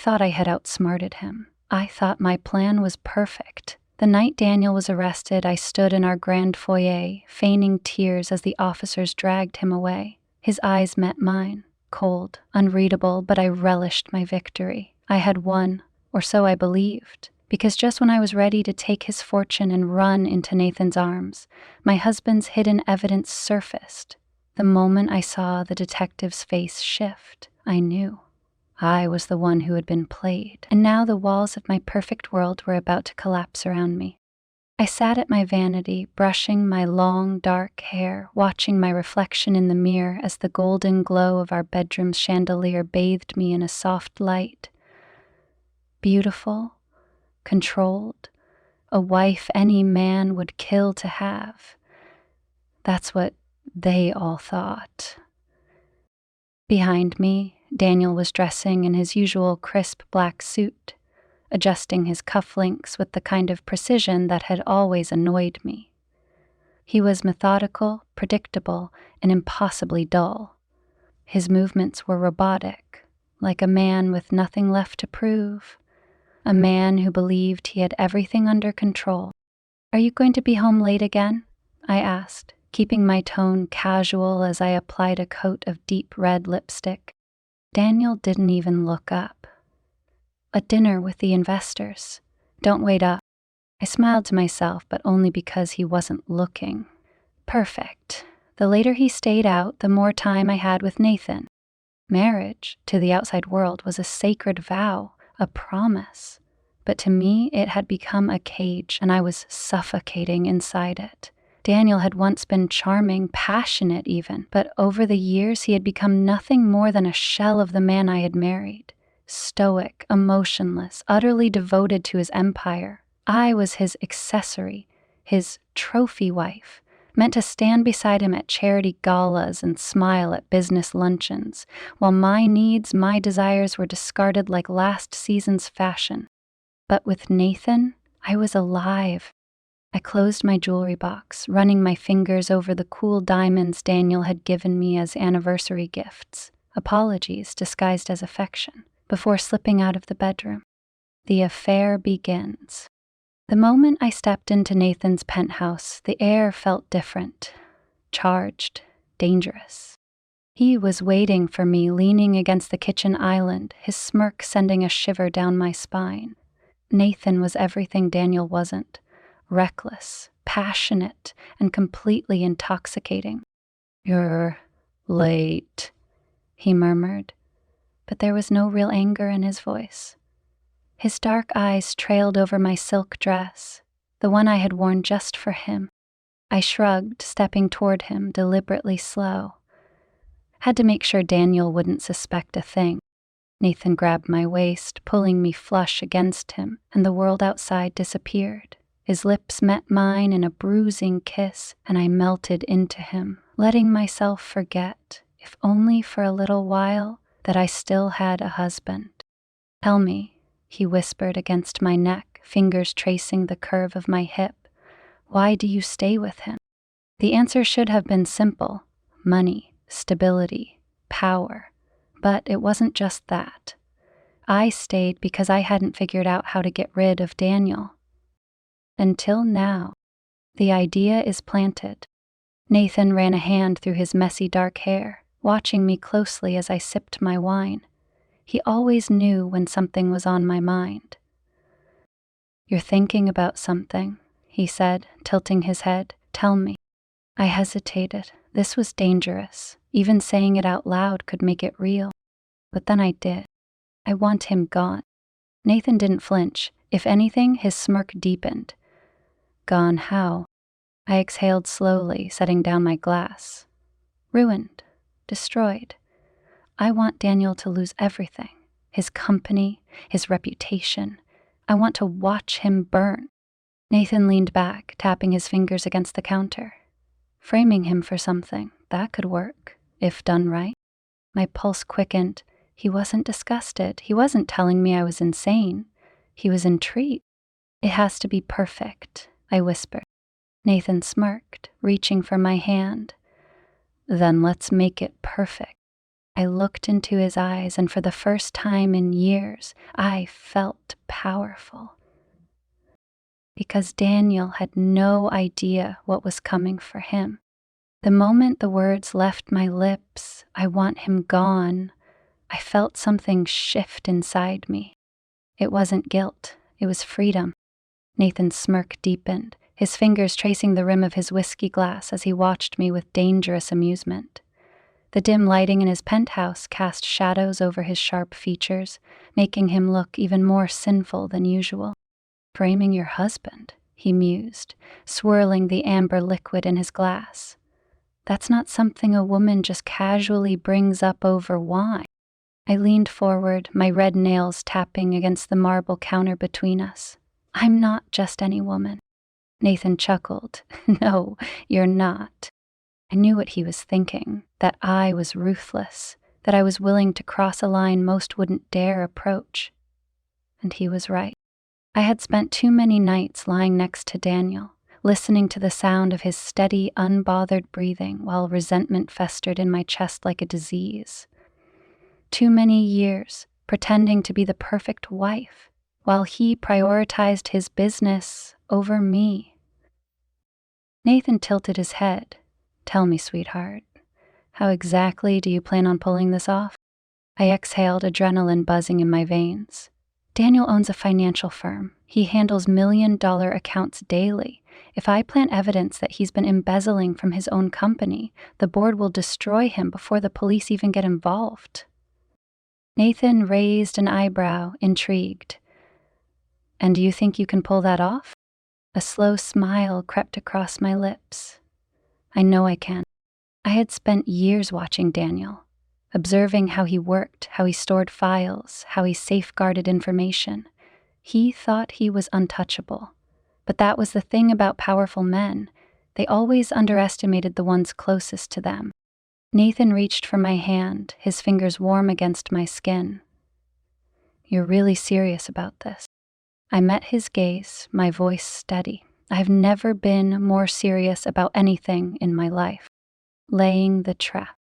thought I had outsmarted him. I thought my plan was perfect. The night Daniel was arrested, I stood in our grand foyer, feigning tears as the officers dragged him away. His eyes met mine, cold, unreadable, but I relished my victory. I had won, or so I believed, because just when I was ready to take his fortune and run into Nathan's arms, my husband's hidden evidence surfaced. The moment I saw the detective's face shift, I knew. I was the one who had been played, and now the walls of my perfect world were about to collapse around me. I sat at my vanity, brushing my long, dark hair, watching my reflection in the mirror as the golden glow of our bedroom's chandelier bathed me in a soft light. Beautiful, controlled, a wife any man would kill to have. That's what they all thought. Behind me, Daniel was dressing in his usual crisp black suit, adjusting his cufflinks with the kind of precision that had always annoyed me. He was methodical, predictable, and impossibly dull. His movements were robotic, like a man with nothing left to prove, a man who believed he had everything under control. "Are you going to be home late again?" I asked, keeping my tone casual as I applied a coat of deep red lipstick. Daniel didn't even look up. "A dinner with the investors. Don't wait up." I smiled to myself, but only because he wasn't looking. Perfect. The later he stayed out, the more time I had with Nathan. Marriage, to the outside world, was a sacred vow, a promise. But to me, it had become a cage, and I was suffocating inside it. Daniel had once been charming, passionate even, but over the years he had become nothing more than a shell of the man I had married. Stoic, emotionless, utterly devoted to his empire. I was his accessory, his trophy wife, meant to stand beside him at charity galas and smile at business luncheons, while my needs, my desires were discarded like last season's fashion. But with Nathan, I was alive. I closed my jewelry box, running my fingers over the cool diamonds Daniel had given me as anniversary gifts, apologies disguised as affection, before slipping out of the bedroom. The affair begins. The moment I stepped into Nathan's penthouse, the air felt different, charged, dangerous. He was waiting for me, leaning against the kitchen island, his smirk sending a shiver down my spine. Nathan was everything Daniel wasn't. Reckless, passionate, and completely intoxicating. "You're late," he murmured, but there was no real anger in his voice. His dark eyes trailed over my silk dress, the one I had worn just for him. I shrugged, stepping toward him, deliberately slow. Had to make sure Daniel wouldn't suspect a thing. Nathan grabbed my waist, pulling me flush against him, and the world outside disappeared. His lips met mine in a bruising kiss, and I melted into him, letting myself forget, if only for a little while, that I still had a husband. "Tell me," he whispered against my neck, fingers tracing the curve of my hip, "why do you stay with him?" The answer should have been simple: money, stability, power. But it wasn't just that. I stayed because I hadn't figured out how to get rid of Daniel. Until now. The idea is planted. Nathan ran a hand through his messy dark hair, watching me closely as I sipped my wine. He always knew when something was on my mind. "You're thinking about something," he said, tilting his head. "Tell me." I hesitated. This was dangerous. Even saying it out loud could make it real. But then I did. "I want him gone." Nathan didn't flinch. If anything, his smirk deepened. "Gone how?" I exhaled slowly, setting down my glass. "Ruined. Destroyed. I want Daniel to lose everything. His company, his reputation. I want to watch him burn." Nathan leaned back, tapping his fingers against the counter. Framing him for something, that could work, if done right. My pulse quickened. He wasn't disgusted. He wasn't telling me I was insane. He was intrigued. "It has to be perfect," I whispered. Nathan smirked, reaching for my hand. "Then let's make it perfect." I looked into his eyes, and for the first time in years, I felt powerful. Because Daniel had no idea what was coming for him. The moment the words left my lips, "I want him gone," I felt something shift inside me. It wasn't guilt, it was freedom. Nathan's smirk deepened, his fingers tracing the rim of his whiskey glass as he watched me with dangerous amusement. The dim lighting in his penthouse cast shadows over his sharp features, making him look even more sinful than usual. "Framing your husband," he mused, swirling the amber liquid in his glass. "That's not something a woman just casually brings up over wine." I leaned forward, my red nails tapping against the marble counter between us. "I'm not just any woman." Nathan chuckled. "No, you're not." I knew what he was thinking, that I was ruthless, that I was willing to cross a line most wouldn't dare approach. And he was right. I had spent too many nights lying next to Daniel, listening to the sound of his steady, unbothered breathing while resentment festered in my chest like a disease. Too many years pretending to be the perfect wife, while he prioritized his business over me. Nathan tilted his head. "Tell me, sweetheart, how exactly do you plan on pulling this off?" I exhaled, adrenaline buzzing in my veins. "Daniel owns a financial firm. He handles million-dollar accounts daily. If I plant evidence that he's been embezzling from his own company, the board will destroy him before the police even get involved." Nathan raised an eyebrow, intrigued. "And do you think you can pull that off?" A slow smile crept across my lips. "I know I can." I had spent years watching Daniel, observing how he worked, how he stored files, how he safeguarded information. He thought he was untouchable. But that was the thing about powerful men. They always underestimated the ones closest to them. Nathan reached for my hand, his fingers warm against my skin. "You're really serious about this?" I met his gaze, my voice steady. I've never been more serious about anything in my life. Laying the trap.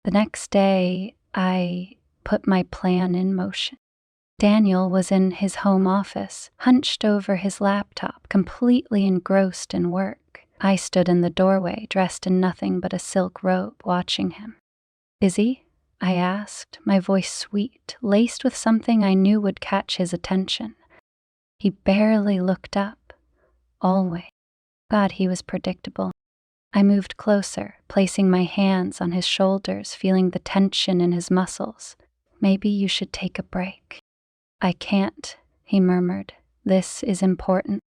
The next day, I put my plan in motion. Daniel was in his home office, hunched over his laptop, completely engrossed in work. I stood in the doorway, dressed in nothing but a silk robe, watching him. "Busy?" I asked, my voice sweet, laced with something I knew would catch his attention. He barely looked up. Always. God, he was predictable. I moved closer, placing my hands on his shoulders, feeling the tension in his muscles. "Maybe you should take a break." "I can't," he murmured. "This is important."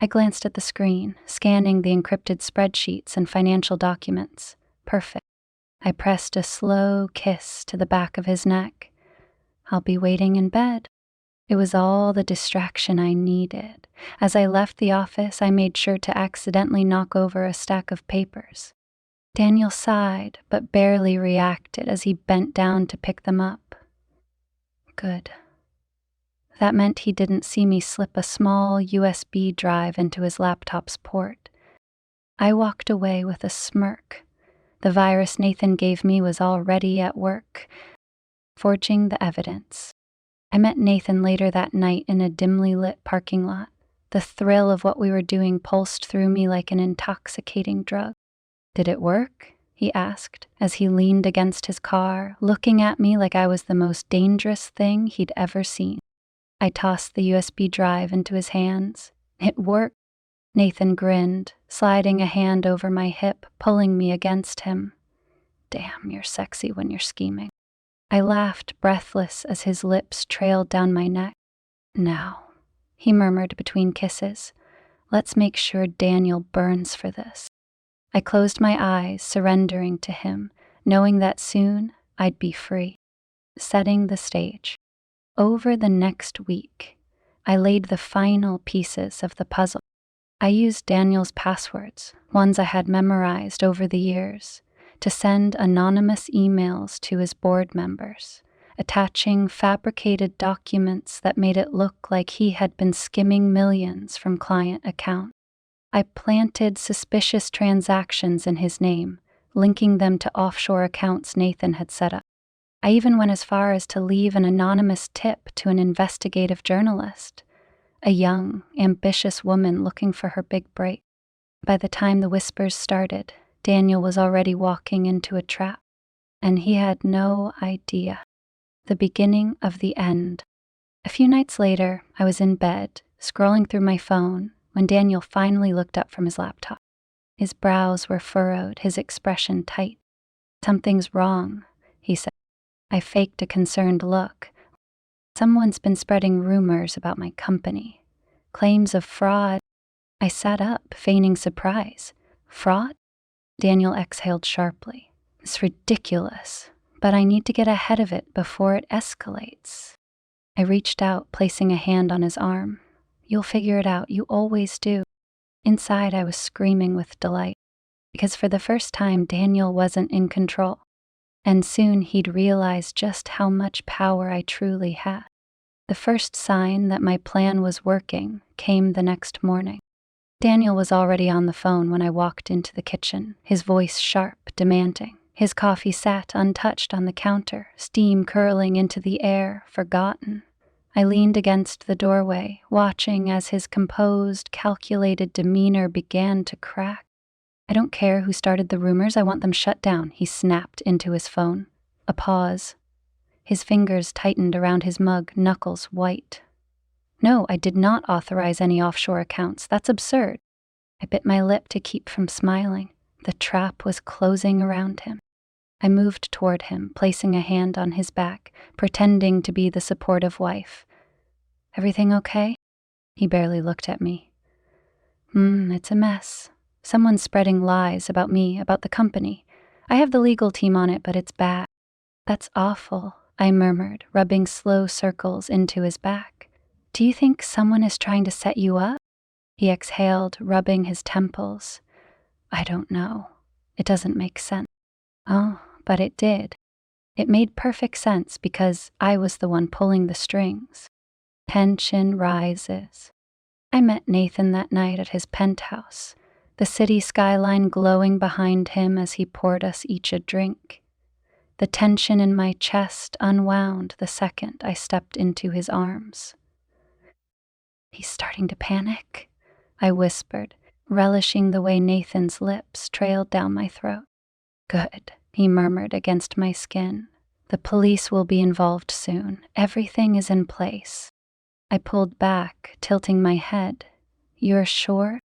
I glanced at the screen, scanning the encrypted spreadsheets and financial documents. Perfect. I pressed a slow kiss to the back of his neck. "I'll be waiting in bed." It was all the distraction I needed. As I left the office, I made sure to accidentally knock over a stack of papers. Daniel sighed, but barely reacted as he bent down to pick them up. Good. That meant he didn't see me slip a small USB drive into his laptop's port. I walked away with a smirk. The virus Nathan gave me was already at work, forging the evidence. I met Nathan later that night in a dimly lit parking lot. The thrill of what we were doing pulsed through me like an intoxicating drug. "Did it work?" he asked, as he leaned against his car, looking at me like I was the most dangerous thing he'd ever seen. I tossed the USB drive into his hands. "It worked." Nathan grinned, sliding a hand over my hip, pulling me against him. "Damn, you're sexy when you're scheming." I laughed, breathless, as his lips trailed down my neck. "Now," he murmured between kisses, "let's make sure Daniel burns for this." I closed my eyes, surrendering to him, knowing that soon I'd be free. Setting the stage. Over the next week, I laid the final pieces of the puzzle. I used Daniel's passwords, ones I had memorized over the years, to send anonymous emails to his board members, attaching fabricated documents that made it look like he had been skimming millions from client accounts. I planted suspicious transactions in his name, linking them to offshore accounts Nathan had set up. I even went as far as to leave an anonymous tip to an investigative journalist, a young, ambitious woman looking for her big break. By the time the whispers started, Daniel was already walking into a trap, and he had no idea. The beginning of the end. A few nights later, I was in bed, scrolling through my phone, when Daniel finally looked up from his laptop. His brows were furrowed, his expression tight. "Something's wrong," he said. I faked a concerned look. "Someone's been spreading rumors about my company. Claims of fraud." I sat up, feigning surprise. "Fraud?" Daniel exhaled sharply. "It's ridiculous, but I need to get ahead of it before it escalates." I reached out, placing a hand on his arm. "You'll figure it out, you always do." Inside, I was screaming with delight, because for the first time, Daniel wasn't in control. And soon he'd realize just how much power I truly had. The first sign that my plan was working came the next morning. Daniel was already on the phone when I walked into the kitchen, his voice sharp, demanding. His coffee sat untouched on the counter, steam curling into the air, forgotten. I leaned against the doorway, watching as his composed, calculated demeanor began to crack. "I don't care who started the rumors, I want them shut down," he snapped into his phone. A pause. His fingers tightened around his mug, knuckles white. "No, I did not authorize any offshore accounts. That's absurd." I bit my lip to keep from smiling. The trap was closing around him. I moved toward him, placing a hand on his back, pretending to be the supportive wife. "Everything okay?" He barely looked at me. It's a mess. Someone's spreading lies about me, about the company. I have the legal team on it, but it's bad." "That's awful," I murmured, rubbing slow circles into his back. "Do you think someone is trying to set you up?" He exhaled, rubbing his temples. "I don't know. It doesn't make sense." "Oh, but it did. It made perfect sense because I was the one pulling the strings." Tension rises. I met Nathan that night at his penthouse, the city skyline glowing behind him as he poured us each a drink. The tension in my chest unwound the second I stepped into his arms. "He's starting to panic," I whispered, relishing the way Nathan's lips trailed down my throat. "Good," he murmured against my skin. "The police will be involved soon. Everything is in place." I pulled back, tilting my head. "You're sure?"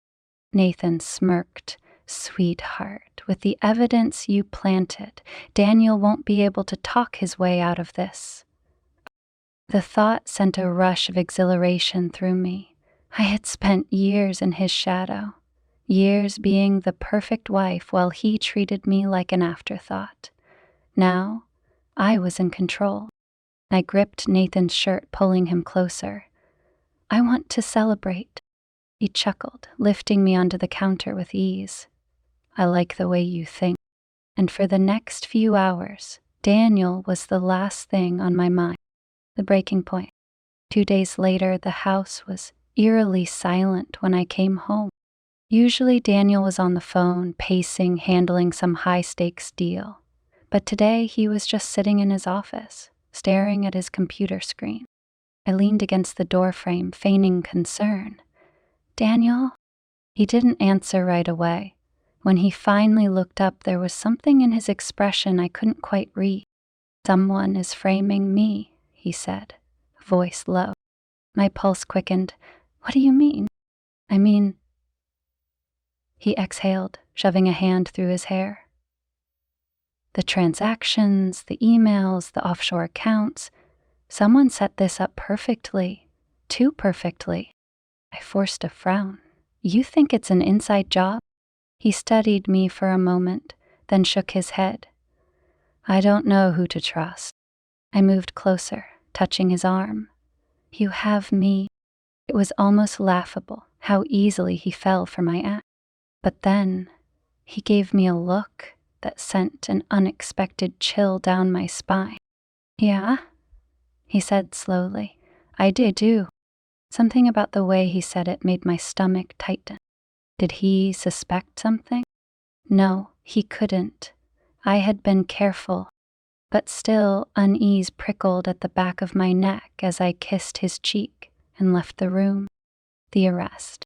Nathan smirked. "Sweetheart, with the evidence you planted, Daniel won't be able to talk his way out of this." The thought sent a rush of exhilaration through me. I had spent years in his shadow, years being the perfect wife while he treated me like an afterthought. Now, I was in control. I gripped Nathan's shirt, pulling him closer. "I want to celebrate." He chuckled, lifting me onto the counter with ease. "I like the way you think." And for the next few hours, Daniel was the last thing on my mind. The breaking point. 2 days later, the house was eerily silent when I came home. Usually Daniel was on the phone, pacing, handling some high-stakes deal. But today he was just sitting in his office, staring at his computer screen. I leaned against the doorframe, feigning concern. "Daniel?" He didn't answer right away. When he finally looked up, there was something in his expression I couldn't quite read. "Someone is framing me," he said, voice low. My pulse quickened. "What do you mean?" "I mean—" He exhaled, shoving a hand through his hair. "The transactions, the emails, the offshore accounts. Someone set this up perfectly. Too perfectly." I forced a frown. "You think it's an inside job?" He studied me for a moment, then shook his head. "I don't know who to trust." I moved closer, touching his arm. "You have me." It was almost laughable how easily he fell for my act. But then he gave me a look that sent an unexpected chill down my spine. "Yeah?" he said slowly. "I do." Something about the way he said it made my stomach tighten. Did he suspect something? No, he couldn't. I had been careful. But still, unease prickled at the back of my neck as I kissed his cheek and left the room. The arrest.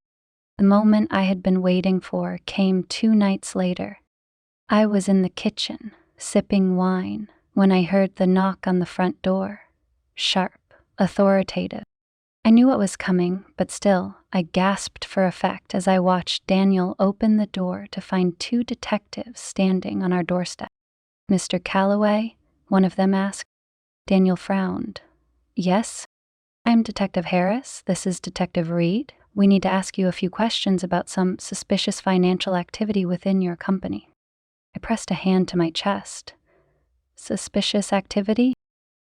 The moment I had been waiting for came 2 nights later. I was in the kitchen, sipping wine, when I heard the knock on the front door. Sharp, authoritative. I knew what was coming, but still, I gasped for effect as I watched Daniel open the door to find 2 detectives standing on our doorstep. "Mr. Calloway?" one of them asked. Daniel frowned. "Yes? I'm Detective Harris. This is Detective Reed. We need to ask you a few questions about some suspicious financial activity within your company." I pressed a hand to my chest. "Suspicious activity?"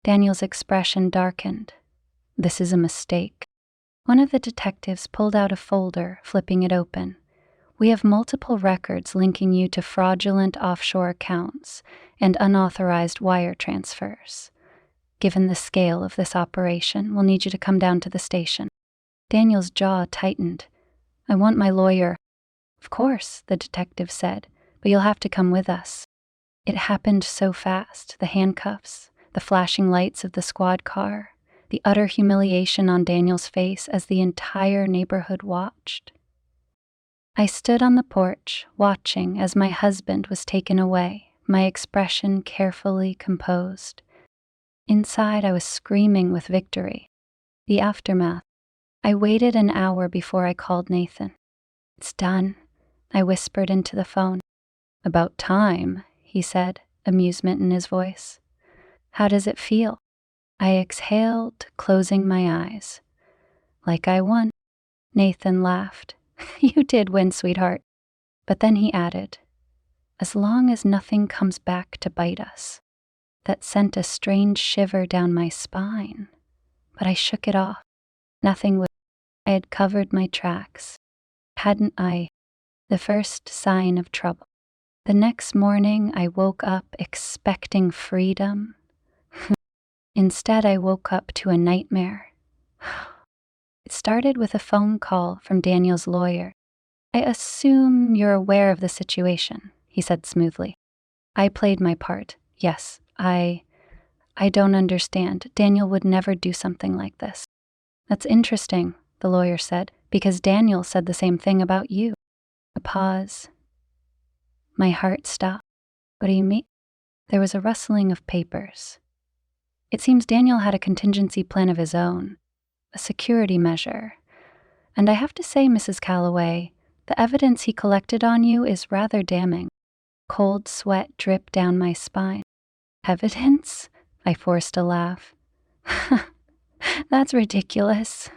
Daniel's expression darkened. "This is a mistake." One of the detectives pulled out a folder, flipping it open. "We have multiple records linking you to fraudulent offshore accounts and unauthorized wire transfers. Given the scale of this operation, we'll need you to come down to the station." Daniel's jaw tightened. "I want my lawyer." "Of course," the detective said, "but you'll have to come with us." It happened so fast, the handcuffs, the flashing lights of the squad car, the utter humiliation on Daniel's face as the entire neighborhood watched. I stood on the porch, watching as my husband was taken away, my expression carefully composed. Inside, I was screaming with victory. The aftermath. I waited an hour before I called Nathan. "It's done," I whispered into the phone. "About time," he said, amusement in his voice. "How does it feel?" I exhaled, closing my eyes. "Like I won." Nathan laughed. "You did win, sweetheart." But then he added, "As long as nothing comes back to bite us." That sent a strange shiver down my spine. But I shook it off. Nothing would. I had covered my tracks. Hadn't I? The first sign of trouble. The next morning, I woke up expecting freedom. Instead, I woke up to a nightmare. It started with a phone call from Daniel's lawyer. "I assume you're aware of the situation," he said smoothly. I played my part. "Yes, I don't understand. Daniel would never do something like this." "That's interesting," the lawyer said, "because Daniel said the same thing about you." A pause. My heart stopped. "What do you mean?" There was a rustling of papers. "It seems Daniel had a contingency plan of his own, a security measure. And I have to say, Mrs. Calloway, the evidence he collected on you is rather damning." Cold sweat dripped down my spine. "Evidence?" I forced a laugh. "That's ridiculous."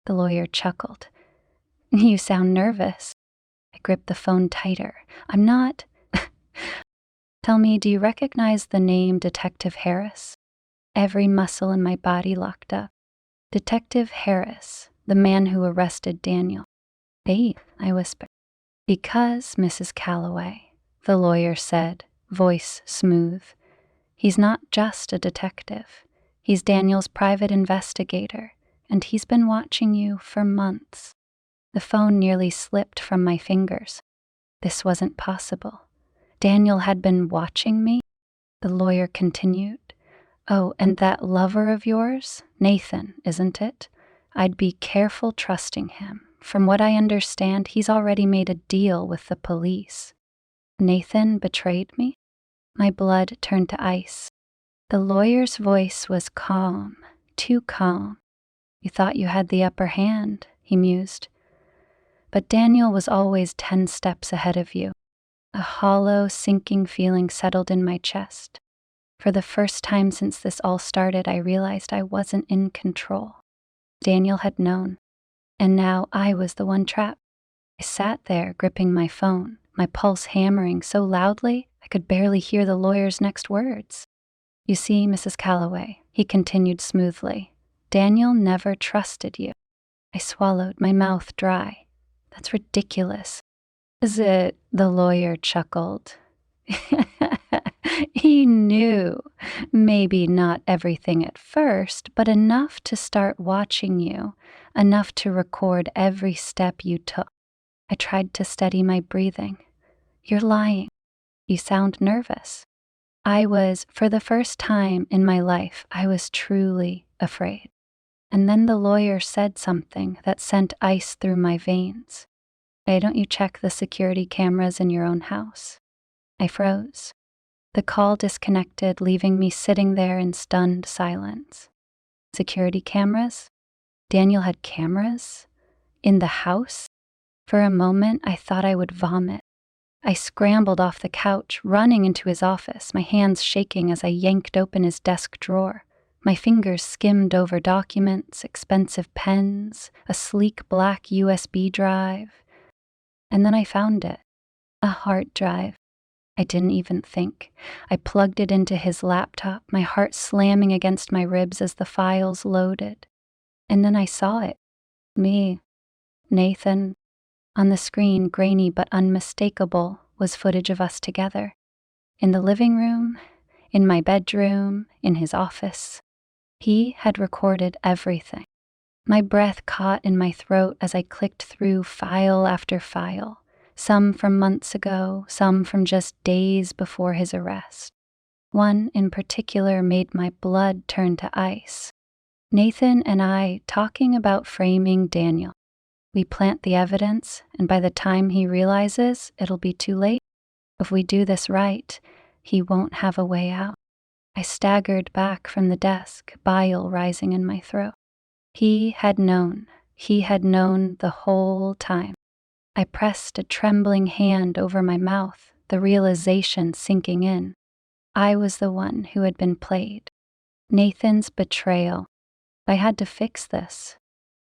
The lawyer chuckled. "You sound nervous." I gripped the phone tighter. "I'm not." "Tell me, do you recognize the name Detective Harris?" Every muscle in my body locked up. "Detective Harris, the man who arrested Daniel." "Hey," I whispered. "Because, Mrs. Calloway," the lawyer said, voice smooth, "he's not just a detective. He's Daniel's private investigator, and he's been watching you for months." The phone nearly slipped from my fingers. This wasn't possible. Daniel had been watching me? The lawyer continued. "Oh, and that lover of yours, Nathan, isn't it? I'd be careful trusting him. From what I understand, he's already made a deal with the police." "Nathan betrayed me?" My blood turned to ice. The lawyer's voice was calm, too calm. "You thought you had the upper hand," he mused. "But Daniel was always 10 steps ahead of you." A hollow, sinking feeling settled in my chest. For the first time since this all started, I realized I wasn't in control. Daniel had known, and now I was the one trapped. I sat there, gripping my phone, my pulse hammering so loudly I could barely hear the lawyer's next words. "You see, Mrs. Calloway," he continued smoothly, "Daniel never trusted you." I swallowed, my mouth dry. "That's ridiculous." "Is it?" The lawyer chuckled. "He knew. Maybe not everything at first, but enough to start watching you, enough to record every step you took." I tried to steady my breathing. "You're lying. You sound nervous." For the first time in my life, I was truly afraid. And then the lawyer said something that sent ice through my veins. Why don't you check the security cameras in your own house? I froze. The call disconnected, leaving me sitting there in stunned silence. Security cameras? Daniel had cameras? In the house? For a moment, I thought I would vomit. I scrambled off the couch, running into his office, my hands shaking as I yanked open his desk drawer. My fingers skimmed over documents, expensive pens, a sleek black USB drive. And then I found it. A hard drive. I didn't even think. I plugged it into his laptop, my heart slamming against my ribs as the files loaded. And then I saw it. Me. Nathan. On the screen, grainy but unmistakable, was footage of us together. In the living room, in my bedroom, in his office. He had recorded everything. My breath caught in my throat as I clicked through file after file. Some from months ago, some from just days before his arrest. One in particular made my blood turn to ice. Nathan and I talking about framing Daniel. We plant the evidence, and by the time he realizes, it'll be too late. If we do this right, he won't have a way out. I staggered back from the desk, bile rising in my throat. He had known the whole time. I pressed a trembling hand over my mouth, the realization sinking in. I was the one who had been played. Nathan's betrayal. I had to fix this.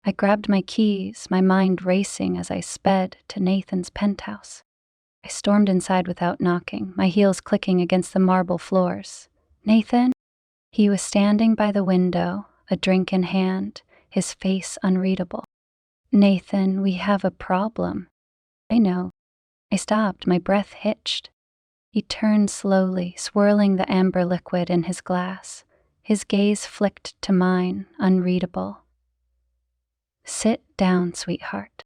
I grabbed my keys, my mind racing as I sped to Nathan's penthouse. I stormed inside without knocking, my heels clicking against the marble floors. Nathan? He was standing by the window, a drink in hand, his face unreadable. Nathan, we have a problem. I know. I stopped, my breath hitched. He turned slowly, swirling the amber liquid in his glass. His gaze flicked to mine, unreadable. Sit down, sweetheart.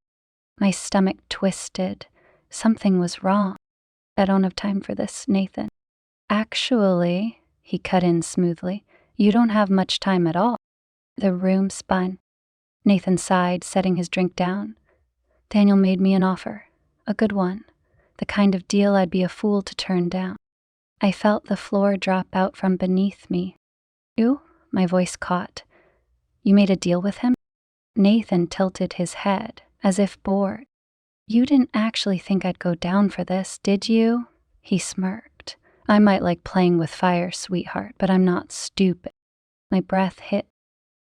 My stomach twisted. Something was wrong. I don't have time for this, Nathan. Actually, he cut in smoothly, you don't have much time at all. The room spun. Nathan sighed, setting his drink down. Daniel made me an offer. A good one. The kind of deal I'd be a fool to turn down. I felt the floor drop out from beneath me. You? My voice caught. You made a deal with him? Nathan tilted his head, as if bored. You didn't actually think I'd go down for this, did you? He smirked. I might like playing with fire, sweetheart, but I'm not stupid. My breath hit.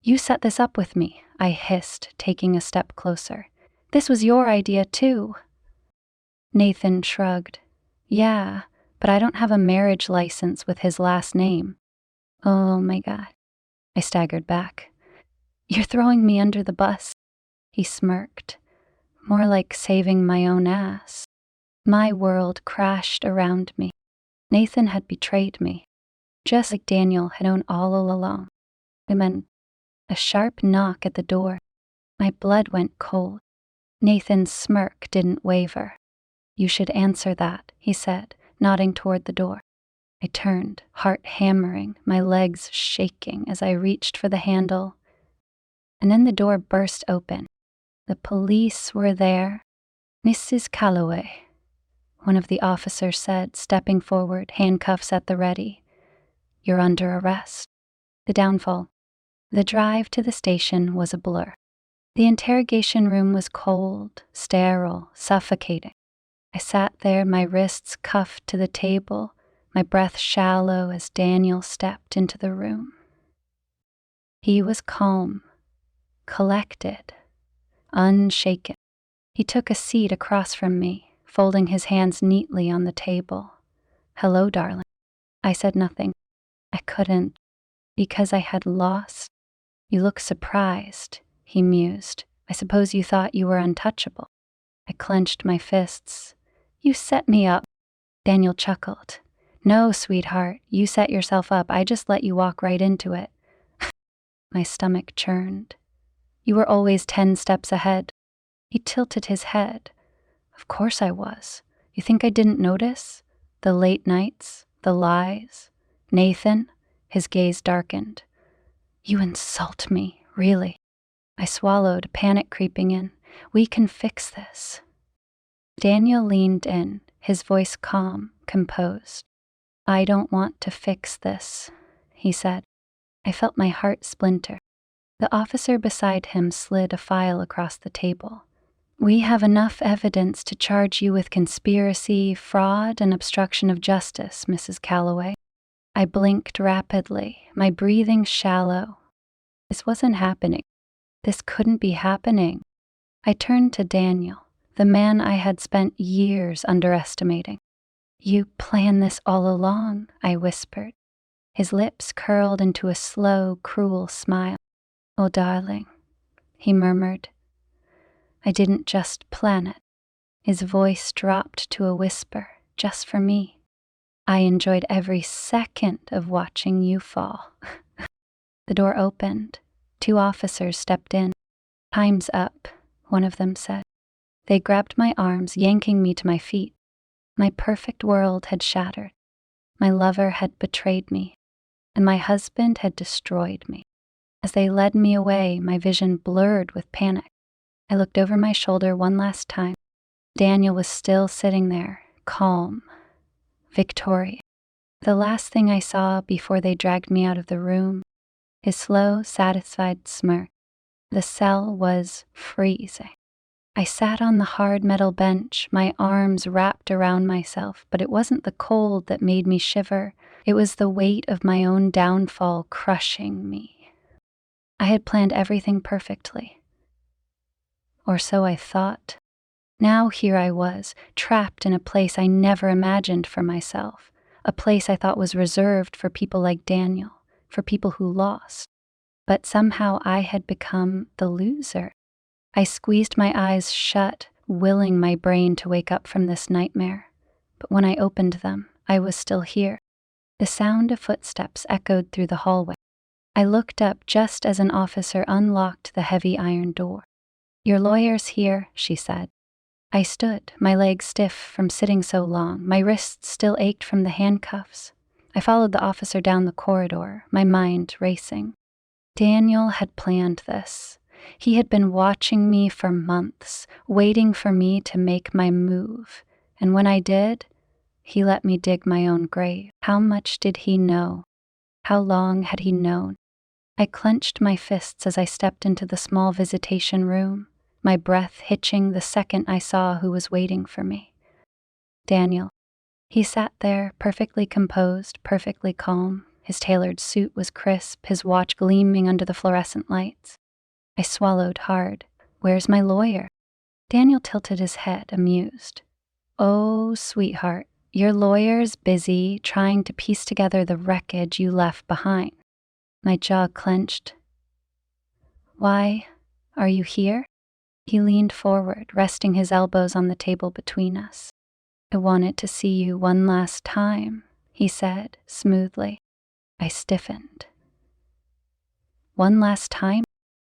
You set this up with me, I hissed, taking a step closer. This was your idea, too. Nathan shrugged. Yeah, but I don't have a marriage license with his last name. Oh my God. I staggered back. You're throwing me under the bus. He smirked. More like saving my own ass. My world crashed around me. Nathan had betrayed me, just like Daniel had known all along. And then a sharp knock at the door. My blood went cold. Nathan's smirk didn't waver. You should answer that, he said, nodding toward the door. I turned, heart hammering, my legs shaking as I reached for the handle. And then the door burst open. The police were there. Mrs. Calloway, one of the officers said, stepping forward, handcuffs at the ready. You're under arrest. The downfall. The drive to the station was a blur. The interrogation room was cold, sterile, suffocating. I sat there, my wrists cuffed to the table, my breath shallow as Daniel stepped into the room. He was calm, collected, unshaken. He took a seat across from me, folding his hands neatly on the table. Hello, darling. I said nothing. I couldn't, because I had lost. You look surprised, he mused. I suppose you thought you were untouchable. I clenched my fists. You set me up. Daniel chuckled. No, sweetheart, you set yourself up. I just let you walk right into it. My stomach churned. You were always 10 steps ahead. He tilted his head. Of course I was. You think I didn't notice? The late nights, the lies. Nathan, his gaze darkened. You insult me, really. I swallowed, panic creeping in. We can fix this. Daniel leaned in, his voice calm, composed. I don't want to fix this, he said. I felt my heart splinter. The officer beside him slid a file across the table. We have enough evidence to charge you with conspiracy, fraud, and obstruction of justice, Mrs. Calloway. I blinked rapidly, my breathing shallow. This wasn't happening. This couldn't be happening. I turned to Daniel, the man I had spent years underestimating. You planned this all along, I whispered. His lips curled into a slow, cruel smile. Oh, darling, he murmured. I didn't just plan it. His voice dropped to a whisper, just for me. I enjoyed every second of watching you fall. The door opened. 2 officers stepped in. Time's up, one of them said. They grabbed my arms, yanking me to my feet. My perfect world had shattered. My lover had betrayed me, and my husband had destroyed me. As they led me away, my vision blurred with panic. I looked over my shoulder one last time. Daniel was still sitting there, calm, victorious. The last thing I saw before they dragged me out of the room, his slow, satisfied smirk. The cell was freezing. I sat on the hard metal bench, my arms wrapped around myself, but it wasn't the cold that made me shiver. It was the weight of my own downfall crushing me. I had planned everything perfectly. Or so I thought. Now here I was, trapped in a place I never imagined for myself, a place I thought was reserved for people like Daniel, for people who lost. But somehow I had become the loser. I squeezed my eyes shut, willing my brain to wake up from this nightmare. But when I opened them, I was still here. The sound of footsteps echoed through the hallway. I looked up just as an officer unlocked the heavy iron door. Your lawyer's here, she said. I stood, my legs stiff from sitting so long, my wrists still ached from the handcuffs. I followed the officer down the corridor, my mind racing. Daniel had planned this. He had been watching me for months, waiting for me to make my move. And when I did, he let me dig my own grave. How much did he know? How long had he known? I clenched my fists as I stepped into the small visitation room, my breath hitching the second I saw who was waiting for me. Daniel. He sat there, perfectly composed, perfectly calm. His tailored suit was crisp, his watch gleaming under the fluorescent lights. I swallowed hard. Where's my lawyer? Daniel tilted his head, amused. Oh, sweetheart, your lawyer's busy trying to piece together the wreckage you left behind. My jaw clenched. Why are you here? He leaned forward, resting his elbows on the table between us. I wanted to see you one last time, he said, smoothly. I stiffened. One last time?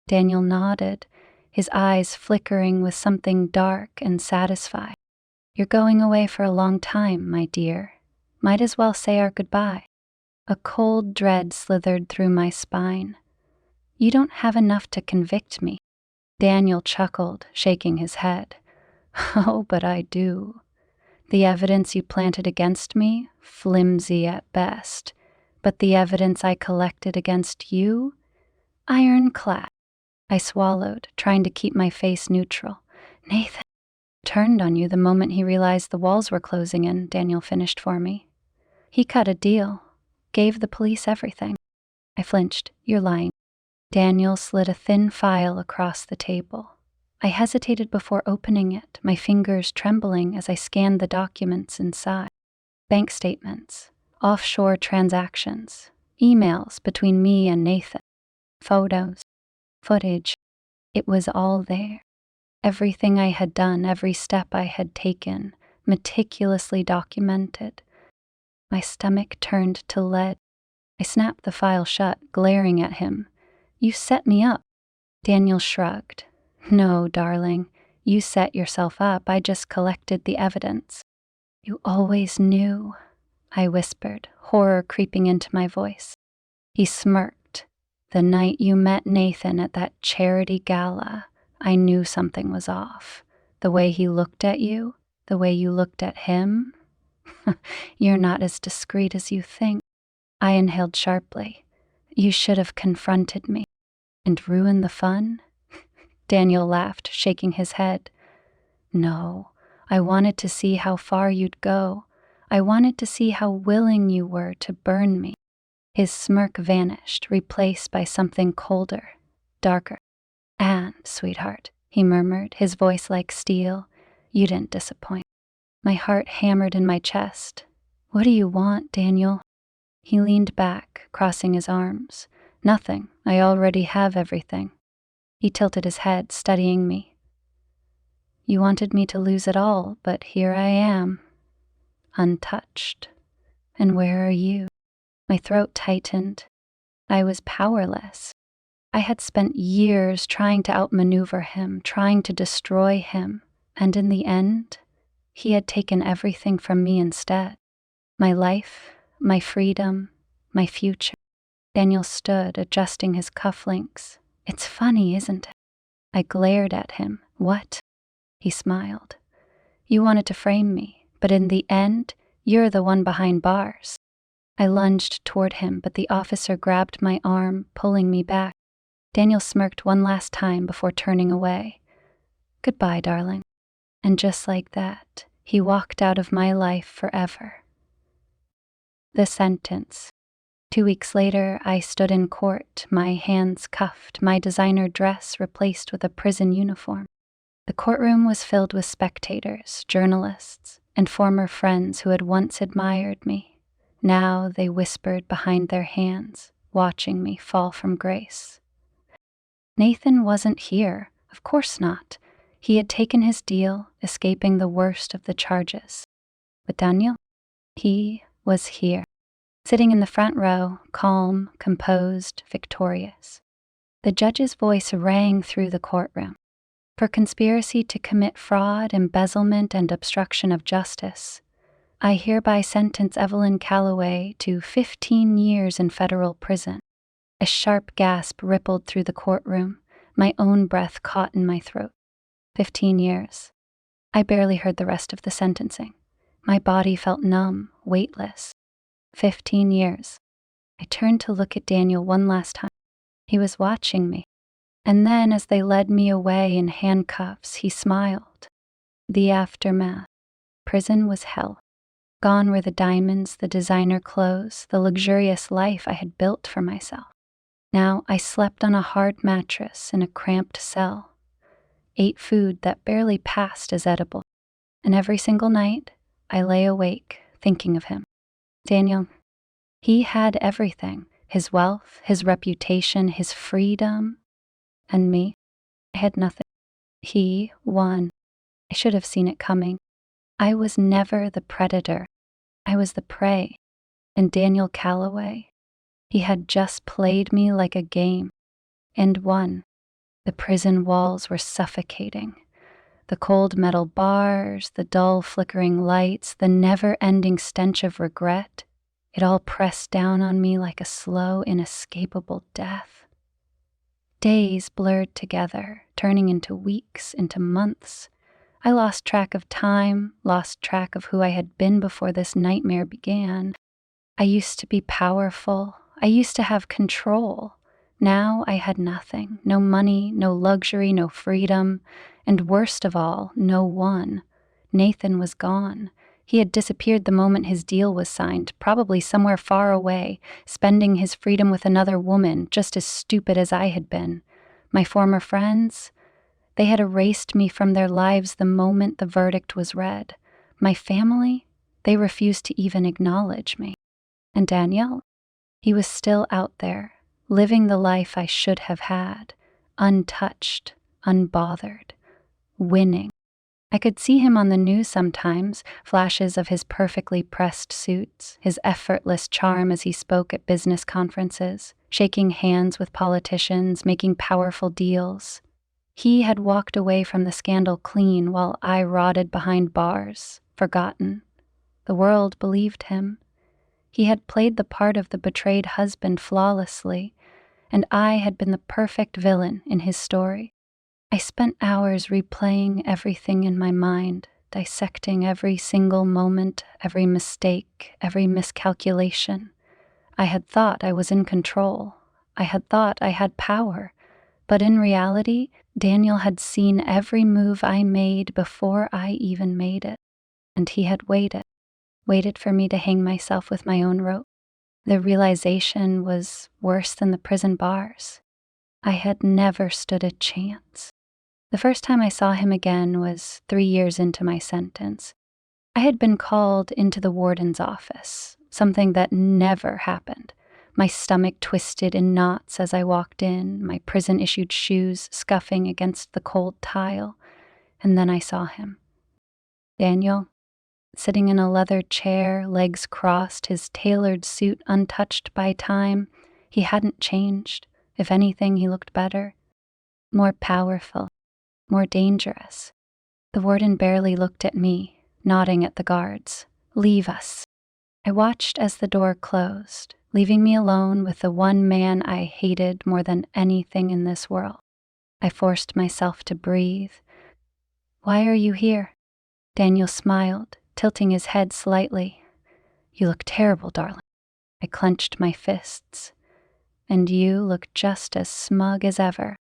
Daniel nodded, his eyes flickering with something dark and satisfied. You're going away for a long time, my dear. Might as well say our goodbye. A cold dread slithered through my spine. You don't have enough to convict me. Daniel chuckled, shaking his head. Oh, but I do. The evidence you planted against me, flimsy at best. But the evidence I collected against you, ironclad. I swallowed, trying to keep my face neutral. Nathan turned on you the moment he realized the walls were closing in, Daniel finished for me. He cut a deal, gave the police everything. I flinched. You're lying. Daniel slid a thin file across the table. I hesitated before opening it, my fingers trembling as I scanned the documents inside. Bank statements, offshore transactions, emails between me and Nathan, photos, footage. It was all there. Everything I had done, every step I had taken, meticulously documented. My stomach turned to lead. I snapped the file shut, glaring at him. You set me up. Daniel shrugged. No, darling, you set yourself up. I just collected the evidence. You always knew. I whispered, horror creeping into my voice. He smirked. The night you met Nathan at that charity gala, I knew something was off. The way he looked at you, the way you looked at him. You're not as discreet as you think. I inhaled sharply. You should have confronted me. And ruined the fun? Daniel laughed, shaking his head. No, I wanted to see how far you'd go. I wanted to see how willing you were to burn me. His smirk vanished, replaced by something colder, darker. And, sweetheart, he murmured, his voice like steel, you didn't disappoint. My heart hammered in my chest. What do you want, Daniel? He leaned back, crossing his arms. Nothing. I already have everything. He tilted his head, studying me. You wanted me to lose it all, but here I am, untouched. And where are you? My throat tightened. I was powerless. I had spent years trying to outmaneuver him, trying to destroy him, and in the end, he had taken everything from me instead. My life, my freedom, my future. Daniel stood, adjusting his cufflinks. It's funny, isn't it? I glared at him. What? He smiled. You wanted to frame me, but in the end, you're the one behind bars. I lunged toward him, but the officer grabbed my arm, pulling me back. Daniel smirked one last time before turning away. Goodbye, darling. And just like that, he walked out of my life forever. The sentence. 2 weeks later, I stood in court, my hands cuffed, my designer dress replaced with a prison uniform. The courtroom was filled with spectators, journalists, and former friends who had once admired me. Now they whispered behind their hands, watching me fall from grace. Nathan wasn't here. Of course not. He had taken his deal, escaping the worst of the charges. But Daniel? He was here, sitting in the front row, calm, composed, victorious. The judge's voice rang through the courtroom. For conspiracy to commit fraud, embezzlement, and obstruction of justice, I hereby sentence Evelyn Calloway to 15 years in federal prison. A sharp gasp rippled through the courtroom, my own breath caught in my throat. 15 years. I barely heard the rest of the sentencing. My body felt numb, weightless. 15 years. I turned to look at Daniel one last time. He was watching me. And then, as they led me away in handcuffs, he smiled. The aftermath. Prison was hell. Gone were the diamonds, the designer clothes, the luxurious life I had built for myself. Now I slept on a hard mattress in a cramped cell, ate food that barely passed as edible, and every single night I lay awake thinking of him. Daniel, he had everything, his wealth, his reputation, his freedom, and me, I had nothing. He won. I should have seen it coming. I was never the predator. I was the prey. And Daniel Calloway, he had just played me like a game, and won. The prison walls were suffocating. The cold metal bars, the dull flickering lights, the never-ending stench of regret, it all pressed down on me like a slow, inescapable death. Days blurred together, turning into weeks, into months. I lost track of time, lost track of who I had been before this nightmare began. I used to be powerful. I used to have control. Now I had nothing. No money, no luxury, no freedom, and worst of all, no one. Nathan was gone. He had disappeared the moment his deal was signed, probably somewhere far away, spending his freedom with another woman, just as stupid as I had been. My former friends, they had erased me from their lives the moment the verdict was read. My family, they refused to even acknowledge me. And Daniel, he was still out there, living the life I should have had, untouched, unbothered, winning. I could see him on the news sometimes, flashes of his perfectly pressed suits, his effortless charm as he spoke at business conferences, shaking hands with politicians, making powerful deals. He had walked away from the scandal clean while I rotted behind bars, forgotten. The world believed him. He had played the part of the betrayed husband flawlessly, and I had been the perfect villain in his story. I spent hours replaying everything in my mind, dissecting every single moment, every mistake, every miscalculation. I had thought I was in control. I had thought I had power. But in reality, Daniel had seen every move I made before I even made it. And he had waited for me to hang myself with my own rope. The realization was worse than the prison bars. I had never stood a chance. The first time I saw him again was 3 years into my sentence. I had been called into the warden's office, something that never happened. My stomach twisted in knots as I walked in, my prison-issued shoes scuffing against the cold tile, and then I saw him. Daniel, sitting in a leather chair, legs crossed, his tailored suit untouched by time. He hadn't changed. If anything, he looked better, more powerful, more dangerous. The warden barely looked at me, nodding at the guards. "Leave us." I watched as the door closed, leaving me alone with the one man I hated more than anything in this world. I forced myself to breathe. "Why are you here?" Daniel smiled, tilting his head slightly. "You look terrible, darling." I clenched my fists. "And you look just as smug as ever."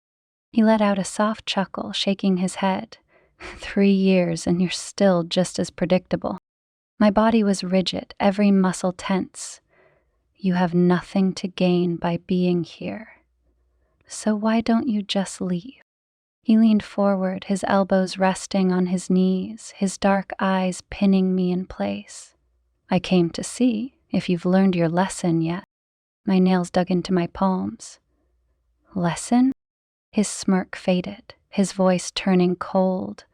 He let out a soft chuckle, shaking his head. 3 years and you're still just as predictable. My body was rigid, every muscle tense. "You have nothing to gain by being here. So why don't you just leave?" He leaned forward, his elbows resting on his knees, his dark eyes pinning me in place. "I came to see if you've learned your lesson yet." My nails dug into my palms. "Lesson?" His smirk faded, his voice turning cold.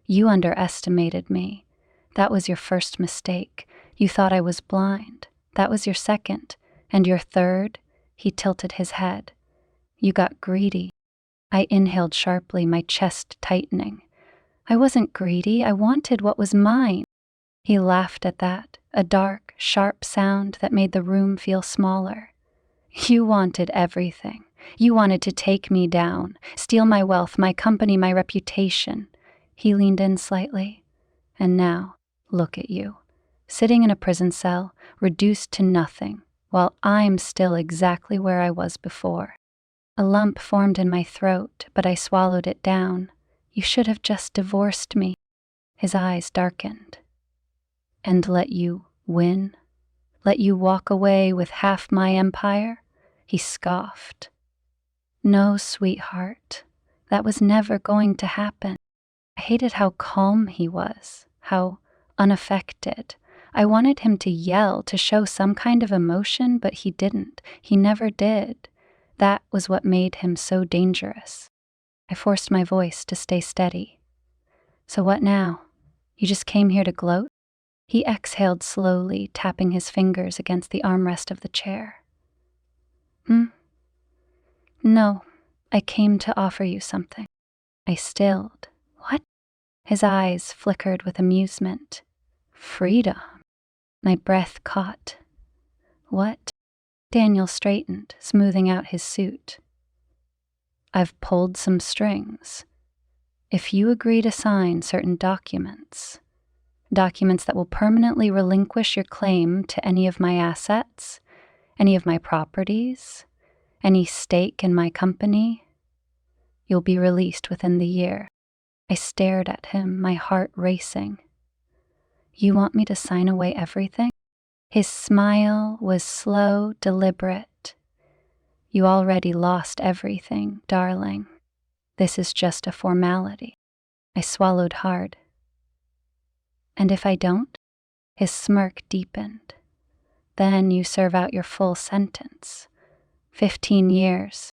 "You underestimated me. That was your first mistake. You thought I was blind. That was your second. And your third?" He tilted his head. "You got greedy." I inhaled sharply, my chest tightening. "I wasn't greedy. I wanted what was mine." He laughed at that, a dark, sharp sound that made the room feel smaller. "You wanted everything. You wanted to take me down, steal my wealth, my company, my reputation." He leaned in slightly. "And now, look at you, sitting in a prison cell, reduced to nothing, while I'm still exactly where I was before." A lump formed in my throat, but I swallowed it down. "You should have just divorced me." His eyes darkened. "And let you win? Let you walk away with half my empire?" He scoffed. "No, sweetheart, that was never going to happen." I hated how calm he was, how unaffected. I wanted him to yell, to show some kind of emotion, but he didn't. He never did. That was what made him so dangerous. I forced my voice to stay steady. "So what now? You just came here to gloat?" He exhaled slowly, tapping his fingers against the armrest of the chair. "No, I came to offer you something." I stilled. "What?" His eyes flickered with amusement. "Freedom." My breath caught. "What?" Daniel straightened, smoothing out his suit. "I've pulled some strings. If you agree to sign certain documents that will permanently relinquish your claim to any of my assets, any of my properties, any stake in my company, you'll be released within the year." I stared at him, my heart racing. "You want me to sign away everything?" His smile was slow, deliberate. "You already lost everything, darling. This is just a formality." I swallowed hard. "And if I don't?" His smirk deepened. "Then you serve out your full sentence. 15 years.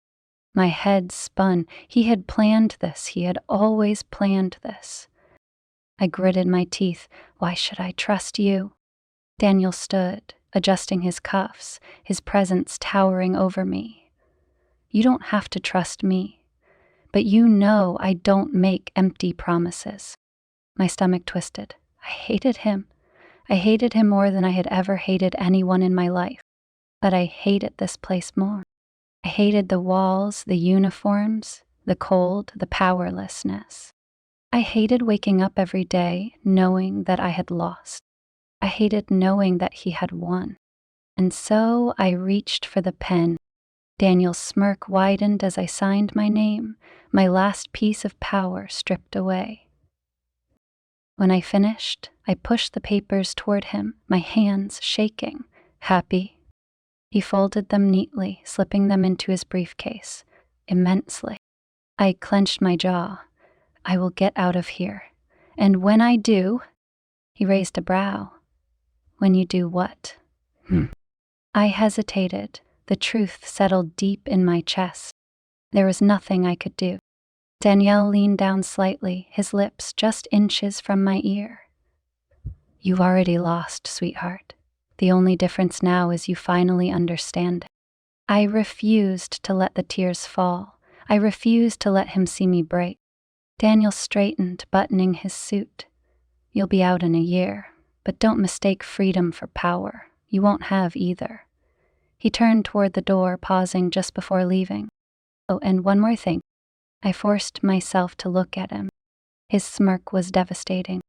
My head spun. He had planned this. He had always planned this. I gritted my teeth. "Why should I trust you?" Daniel stood, adjusting his cuffs, his presence towering over me. "You don't have to trust me, but you know I don't make empty promises." My stomach twisted. I hated him. I hated him more than I had ever hated anyone in my life. But I hated this place more. I hated the walls, the uniforms, the cold, the powerlessness. I hated waking up every day knowing that I had lost. I hated knowing that he had won. And so I reached for the pen. Daniel's smirk widened as I signed my name, my last piece of power stripped away. When I finished, I pushed the papers toward him, my hands shaking. Happy? He folded them neatly, slipping them into his briefcase. Immensely. I clenched my jaw. I will get out of here. And when I do, he raised a brow. When you do what? I hesitated. The truth settled deep in my chest. There was nothing I could do. Daniel leaned down slightly, his lips just inches from my ear. You've already lost, sweetheart. The only difference now is you finally understand it. I refused to let the tears fall. I refused to let him see me break. Daniel straightened, buttoning his suit. You'll be out in a year, but don't mistake freedom for power. You won't have either. He turned toward the door, pausing just before leaving. Oh, and one more thing. I forced myself to look at him. His smirk was devastating.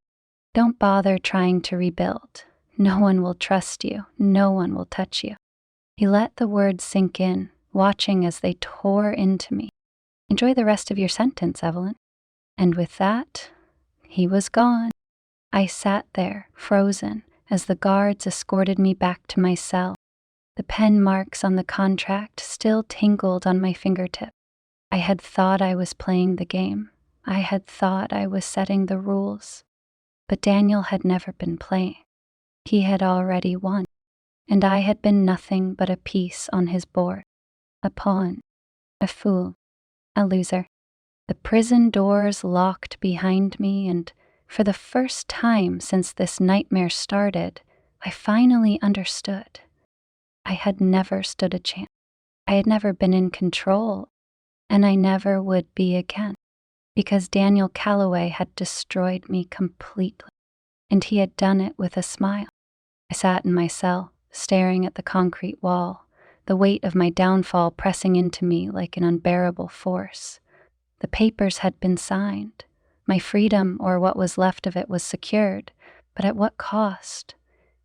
Don't bother trying to rebuild. No one will trust you. No one will touch you. He let the words sink in, watching as they tore into me. Enjoy the rest of your sentence, Evelyn. And with that, he was gone. I sat there, frozen, as the guards escorted me back to my cell. The pen marks on the contract still tingled on my fingertip. I had thought I was playing the game. I had thought I was setting the rules. But Daniel had never been playing. He had already won, and I had been nothing but a piece on his board. A pawn, a fool, a loser. The prison doors locked behind me, and for the first time since this nightmare started, I finally understood. I had never stood a chance. I had never been in control, and I never would be again, because Daniel Calloway had destroyed me completely, and he had done it with a smile. I sat in my cell, staring at the concrete wall, the weight of my downfall pressing into me like an unbearable force. The papers had been signed. My freedom, or what was left of it, was secured, but at what cost?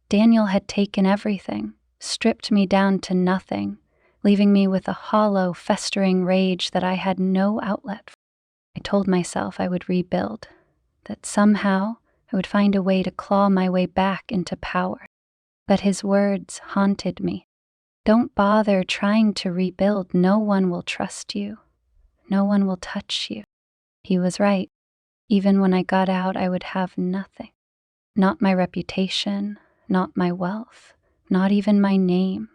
Daniel had taken everything, stripped me down to nothing, leaving me with a hollow, festering rage that I had no outlet for. I told myself I would rebuild, that somehow I would find a way to claw my way back into power. But his words haunted me. Don't bother trying to rebuild. No one will trust you. No one will touch you. He was right. Even when I got out, I would have nothing. Not my reputation, not my wealth, not even my name.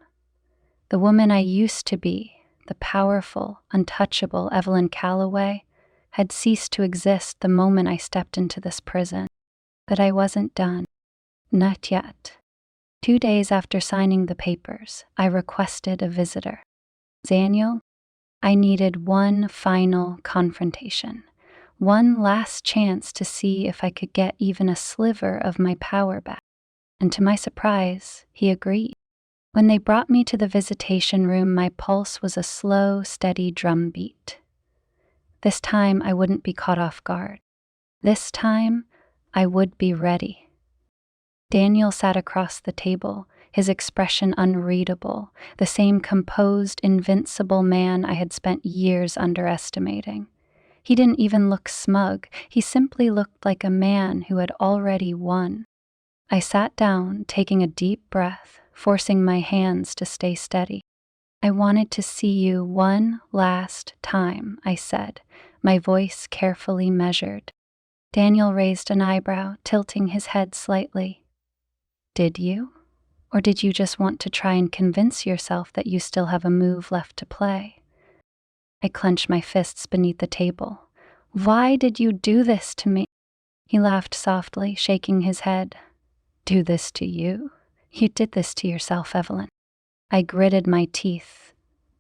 The woman I used to be, the powerful, untouchable Evelyn Calloway, had ceased to exist the moment I stepped into this prison. But I wasn't done. Not yet. 2 days after signing the papers, I requested a visitor. Daniel, I needed one final confrontation, one last chance to see if I could get even a sliver of my power back. And to my surprise, he agreed. When they brought me to the visitation room, my pulse was a slow, steady drumbeat. This time I wouldn't be caught off guard. This time I would be ready. Daniel sat across the table, his expression unreadable, the same composed, invincible man I had spent years underestimating. He didn't even look smug. He simply looked like a man who had already won. I sat down, taking a deep breath, forcing my hands to stay steady. I wanted to see you one last time, I said, my voice carefully measured. Daniel raised an eyebrow, tilting his head slightly. Did you? Or did you just want to try and convince yourself that you still have a move left to play? I clenched my fists beneath the table. Why did you do this to me? He laughed softly, shaking his head. Do this to you? You did this to yourself, Evelyn. I gritted my teeth.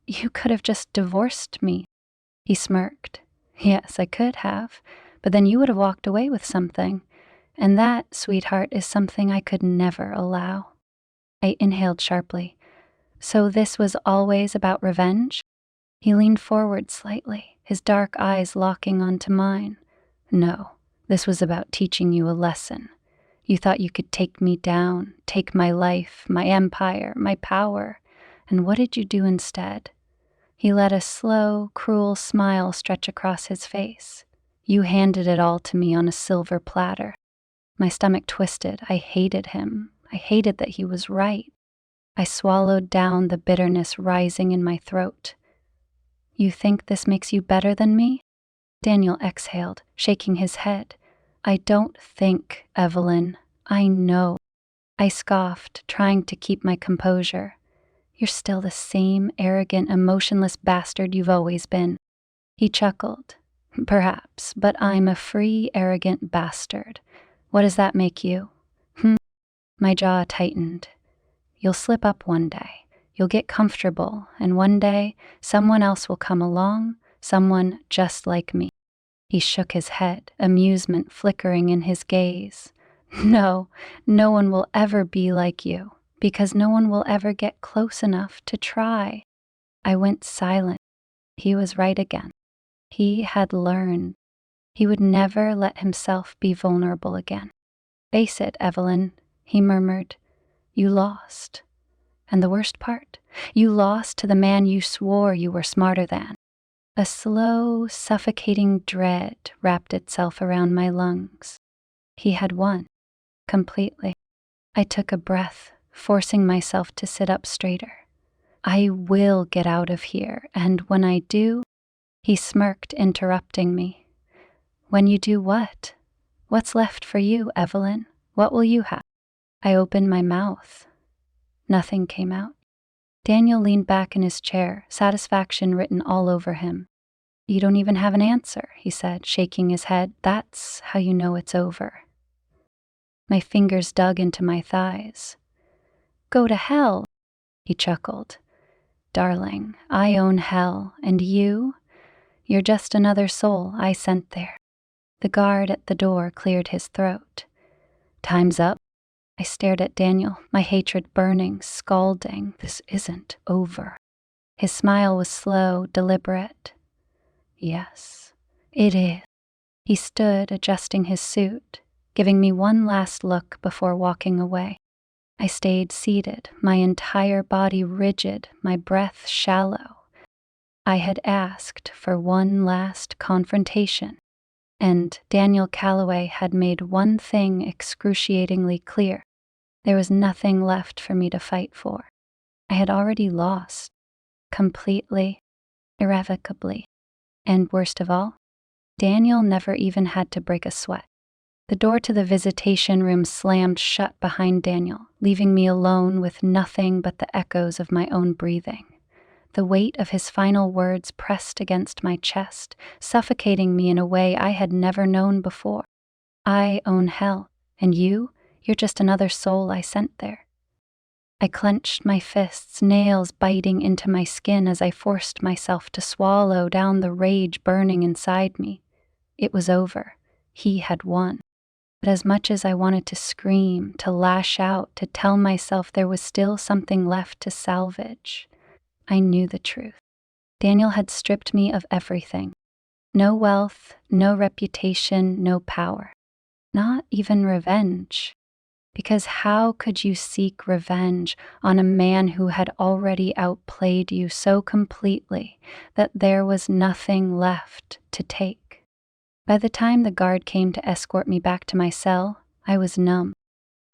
You could have just divorced me. He smirked. Yes, I could have, but then you would have walked away with something. And that, sweetheart, is something I could never allow. I inhaled sharply. So this was always about revenge? He leaned forward slightly, his dark eyes locking onto mine. No, this was about teaching you a lesson. You thought you could take me down, take my life, my empire, my power. And what did you do instead? He let a slow, cruel smile stretch across his face. You handed it all to me on a silver platter. My stomach twisted. I hated him. I hated that he was right. I swallowed down the bitterness rising in my throat. You think this makes you better than me? Daniel exhaled, shaking his head. I don't think, Evelyn. I know. I scoffed, trying to keep my composure. You're still the same arrogant, emotionless bastard you've always been. He chuckled. Perhaps, but I'm a free, arrogant bastard. What does that make you? My jaw tightened. You'll slip up one day. You'll get comfortable, and one day, someone else will come along, someone just like me. He shook his head, amusement flickering in his gaze. No, no one will ever be like you, because no one will ever get close enough to try. I went silent. He was right again. He had learned. He would never let himself be vulnerable again. Face it, Evelyn, he murmured. You lost. And the worst part, you lost to the man you swore you were smarter than. A slow, suffocating dread wrapped itself around my lungs. He had won, completely. I took a breath, forcing myself to sit up straighter. I will get out of here, and when I do, he smirked, interrupting me. When you do what? What's left for you, Evelyn? What will you have? I opened my mouth. Nothing came out. Daniel leaned back in his chair, satisfaction written all over him. You don't even have an answer, he said, shaking his head. That's how you know it's over. My fingers dug into my thighs. Go to hell, he chuckled. Darling, I own hell, and you? You're just another soul I sent there. The guard at the door cleared his throat. Time's up. I stared at Daniel, my hatred burning, scalding. This isn't over. His smile was slow, deliberate. Yes, it is. He stood, adjusting his suit, giving me one last look before walking away. I stayed seated, my entire body rigid, my breath shallow. I had asked for one last confrontation, and Daniel Calloway had made one thing excruciatingly clear. There was nothing left for me to fight for. I had already lost, completely, irrevocably. And worst of all, Daniel never even had to break a sweat. The door to the visitation room slammed shut behind Daniel, leaving me alone with nothing but the echoes of my own breathing. The weight of his final words pressed against my chest, suffocating me in a way I had never known before. I own hell, and you're just another soul I sent there. I clenched my fists, nails biting into my skin as I forced myself to swallow down the rage burning inside me. It was over. He had won. But as much as I wanted to scream, to lash out, to tell myself there was still something left to salvage, I knew the truth. Daniel had stripped me of everything. No wealth, no reputation, no power. Not even revenge. Because how could you seek revenge on a man who had already outplayed you so completely that there was nothing left to take? By the time the guard came to escort me back to my cell, I was numb.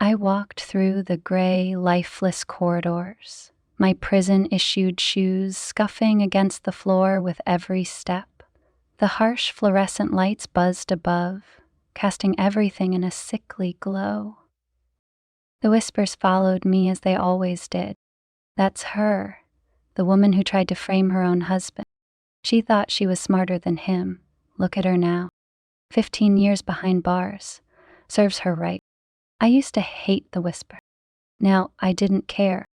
I walked through the gray, lifeless corridors, my prison-issued shoes scuffing against the floor with every step. The harsh fluorescent lights buzzed above, casting everything in a sickly glow. The whispers followed me as they always did. That's her, the woman who tried to frame her own husband. She thought she was smarter than him. Look at her now. 15 years behind bars. Serves her right. I used to hate the whisper. Now, I didn't care.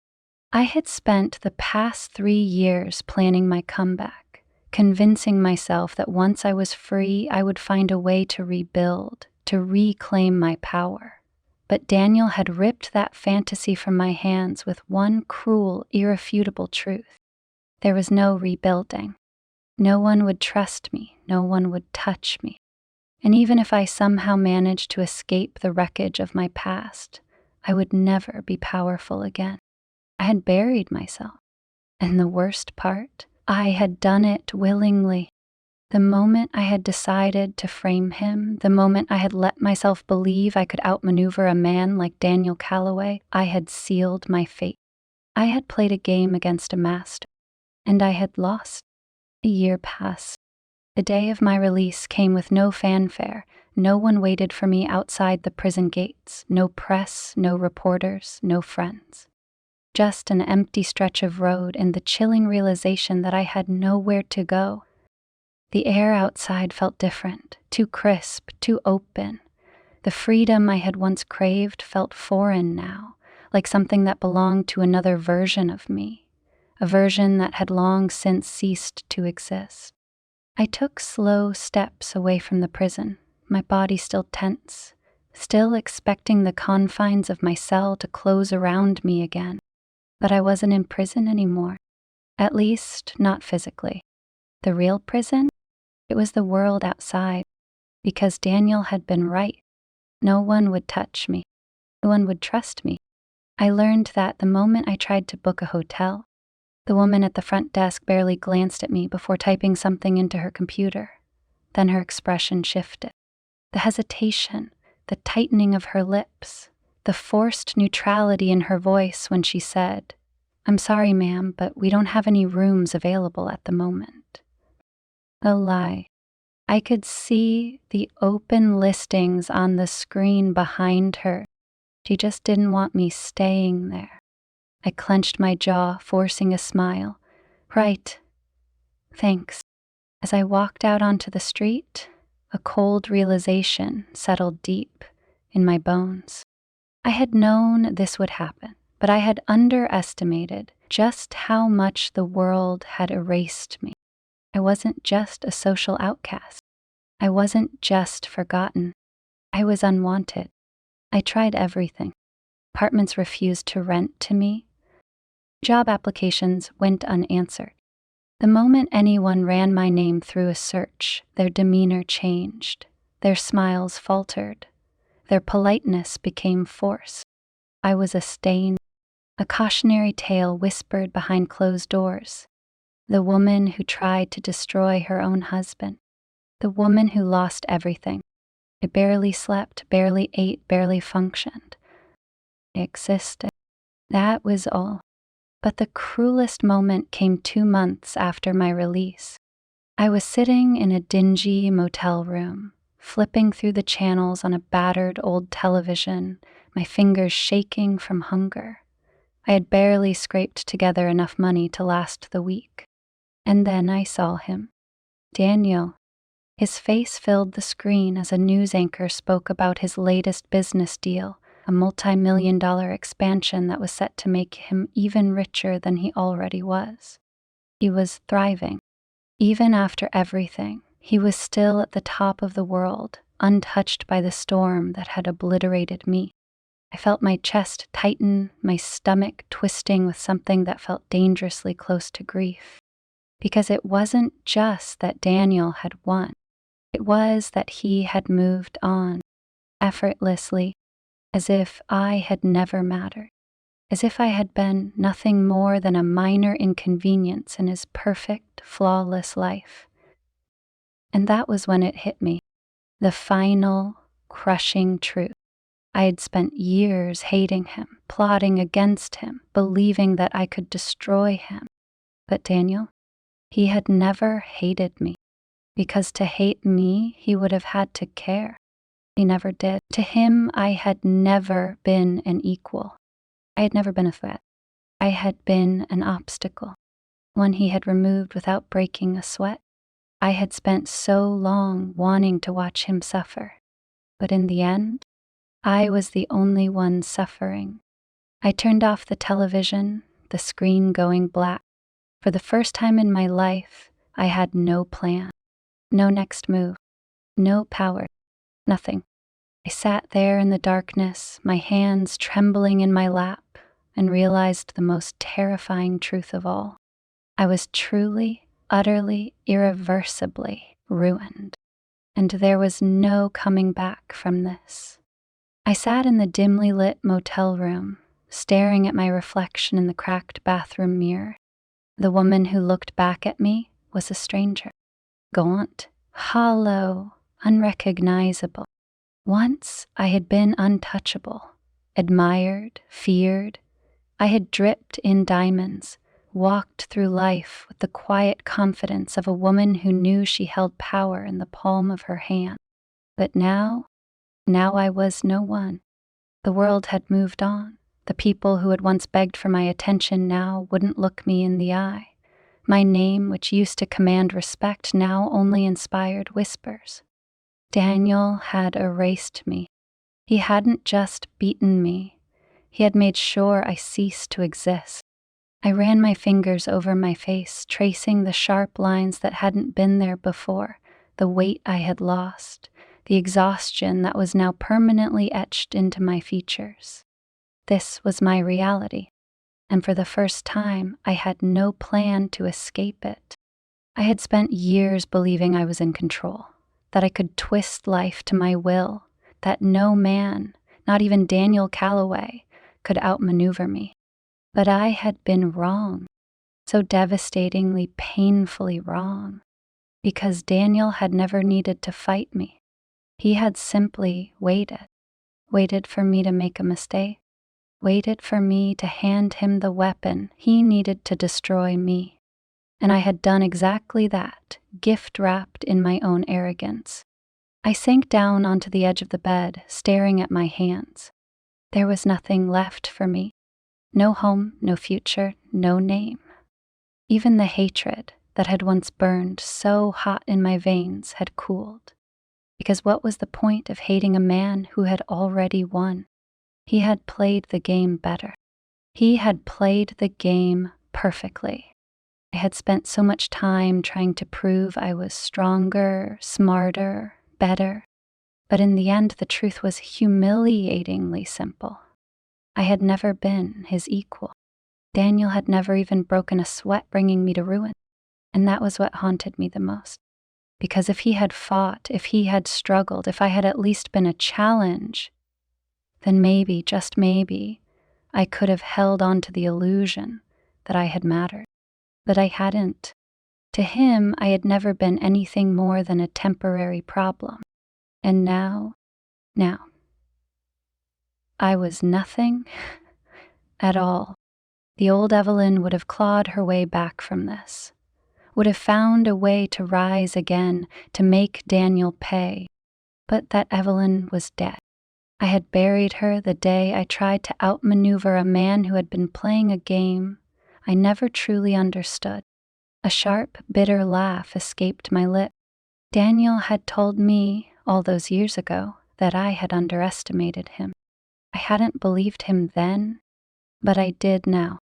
I had spent the past 3 years planning my comeback, convincing myself that once I was free, I would find a way to rebuild, to reclaim my power. But Daniel had ripped that fantasy from my hands with one cruel, irrefutable truth. There was no rebuilding. No one would trust me. No one would touch me. And even if I somehow managed to escape the wreckage of my past, I would never be powerful again. I had buried myself. And the worst part, I had done it willingly. The moment I had decided to frame him, the moment I had let myself believe I could outmaneuver a man like Daniel Calloway, I had sealed my fate. I had played a game against a master, and I had lost. A year passed. The day of my release came with no fanfare. No one waited for me outside the prison gates. No press, no reporters, no friends. Just an empty stretch of road and the chilling realization that I had nowhere to go. The air outside felt different, too crisp, too open. The freedom I had once craved felt foreign now, like something that belonged to another version of me, a version that had long since ceased to exist. I took slow steps away from the prison, my body still tense, still expecting the confines of my cell to close around me again. But I wasn't in prison anymore, at least not physically. The real prison? It was the world outside, because Daniel had been right. No one would touch me. No one would trust me. I learned that the moment I tried to book a hotel. The woman at the front desk barely glanced at me before typing something into her computer. Then her expression shifted. The hesitation, the tightening of her lips, the forced neutrality in her voice when she said, "I'm sorry, ma'am, but we don't have any rooms available at the moment." A lie. I could see the open listings on the screen behind her. She just didn't want me staying there. I clenched my jaw, forcing a smile. Right. Thanks. As I walked out onto the street, a cold realization settled deep in my bones. I had known this would happen, but I had underestimated just how much the world had erased me. I wasn't just a social outcast. I wasn't just forgotten. I was unwanted. I tried everything. Apartments refused to rent to me. Job applications went unanswered. The moment anyone ran my name through a search, their demeanor changed. Their smiles faltered. Their politeness became forced. I was a stain, a cautionary tale whispered behind closed doors. The woman who tried to destroy her own husband. The woman who lost everything. I barely slept, barely ate, barely functioned. I existed. That was all. But the cruelest moment came 2 months after my release. I was sitting in a dingy motel room, flipping through the channels on a battered old television, my fingers shaking from hunger. I had barely scraped together enough money to last the week. And then I saw him. Daniel. His face filled the screen as a news anchor spoke about his latest business deal, a multi-million-dollar expansion that was set to make him even richer than he already was. He was thriving. Even after everything, he was still at the top of the world, untouched by the storm that had obliterated me. I felt my chest tighten, my stomach twisting with something that felt dangerously close to grief. Because it wasn't just that Daniel had won. It was that he had moved on, effortlessly, as if I had never mattered, as if I had been nothing more than a minor inconvenience in his perfect, flawless life. And that was when it hit me, the final, crushing truth. I had spent years hating him, plotting against him, believing that I could destroy him. But Daniel, he had never hated me. Because to hate me, he would have had to care. He never did. To him, I had never been an equal. I had never been a threat. I had been an obstacle, one he had removed without breaking a sweat. I had spent so long wanting to watch him suffer. But in the end, I was the only one suffering. I turned off the television, the screen going black. For the first time in my life, I had no plan. No next move. No power. Nothing. I sat there in the darkness, my hands trembling in my lap, and realized the most terrifying truth of all. I was truly, utterly, irreversibly ruined, and there was no coming back from this. I sat in the dimly lit motel room, staring at my reflection in the cracked bathroom mirror. The woman who looked back at me was a stranger. Gaunt, hollow, unrecognizable. Once I had been untouchable, admired, feared. I had dripped in diamonds, walked through life with the quiet confidence of a woman who knew she held power in the palm of her hand. But now I was no one. The world had moved on. The people who had once begged for my attention now wouldn't look me in the eye. My name, which used to command respect, now only inspired whispers. Daniel had erased me. He hadn't just beaten me. He had made sure I ceased to exist. I ran my fingers over my face, tracing the sharp lines that hadn't been there before, the weight I had lost, the exhaustion that was now permanently etched into my features. This was my reality, and for the first time, I had no plan to escape it. I had spent years believing I was in control, that I could twist life to my will, that no man, not even Daniel Calloway, could outmaneuver me. But I had been wrong, so devastatingly, painfully wrong, because Daniel had never needed to fight me. He had simply waited for me to make a mistake, waited for me to hand him the weapon he needed to destroy me. And I had done exactly that, gift-wrapped in my own arrogance. I sank down onto the edge of the bed, staring at my hands. There was nothing left for me. No home, no future, no name. Even the hatred that had once burned so hot in my veins had cooled. Because what was the point of hating a man who had already won? He had played the game better. He had played the game perfectly. I had spent so much time trying to prove I was stronger, smarter, better. But in the end, the truth was humiliatingly simple. I had never been his equal. Daniel had never even broken a sweat bringing me to ruin. And that was what haunted me the most. Because if he had fought, if he had struggled, if I had at least been a challenge, then maybe, just maybe, I could have held on to the illusion that I had mattered. But I hadn't. To him, I had never been anything more than a temporary problem. And now, I was nothing at all. The old Evelyn would have clawed her way back from this, would have found a way to rise again, to make Daniel pay. But that Evelyn was dead. I had buried her the day I tried to outmaneuver a man who had been playing a game I never truly understood. A sharp, bitter laugh escaped my lip. Daniel had told me all those years ago that I had underestimated him. I hadn't believed him then, but I did now.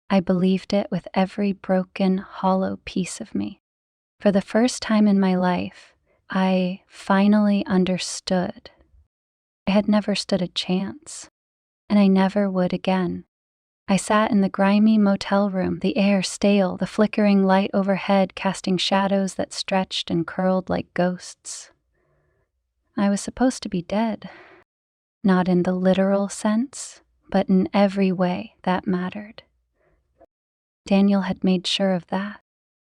I believed it with every broken, hollow piece of me. For the first time in my life, I finally understood. I had never stood a chance, and I never would again. I sat in the grimy motel room, the air stale, the flickering light overhead casting shadows that stretched and curled like ghosts. I was supposed to be dead, not in the literal sense, but in every way that mattered. Daniel had made sure of that.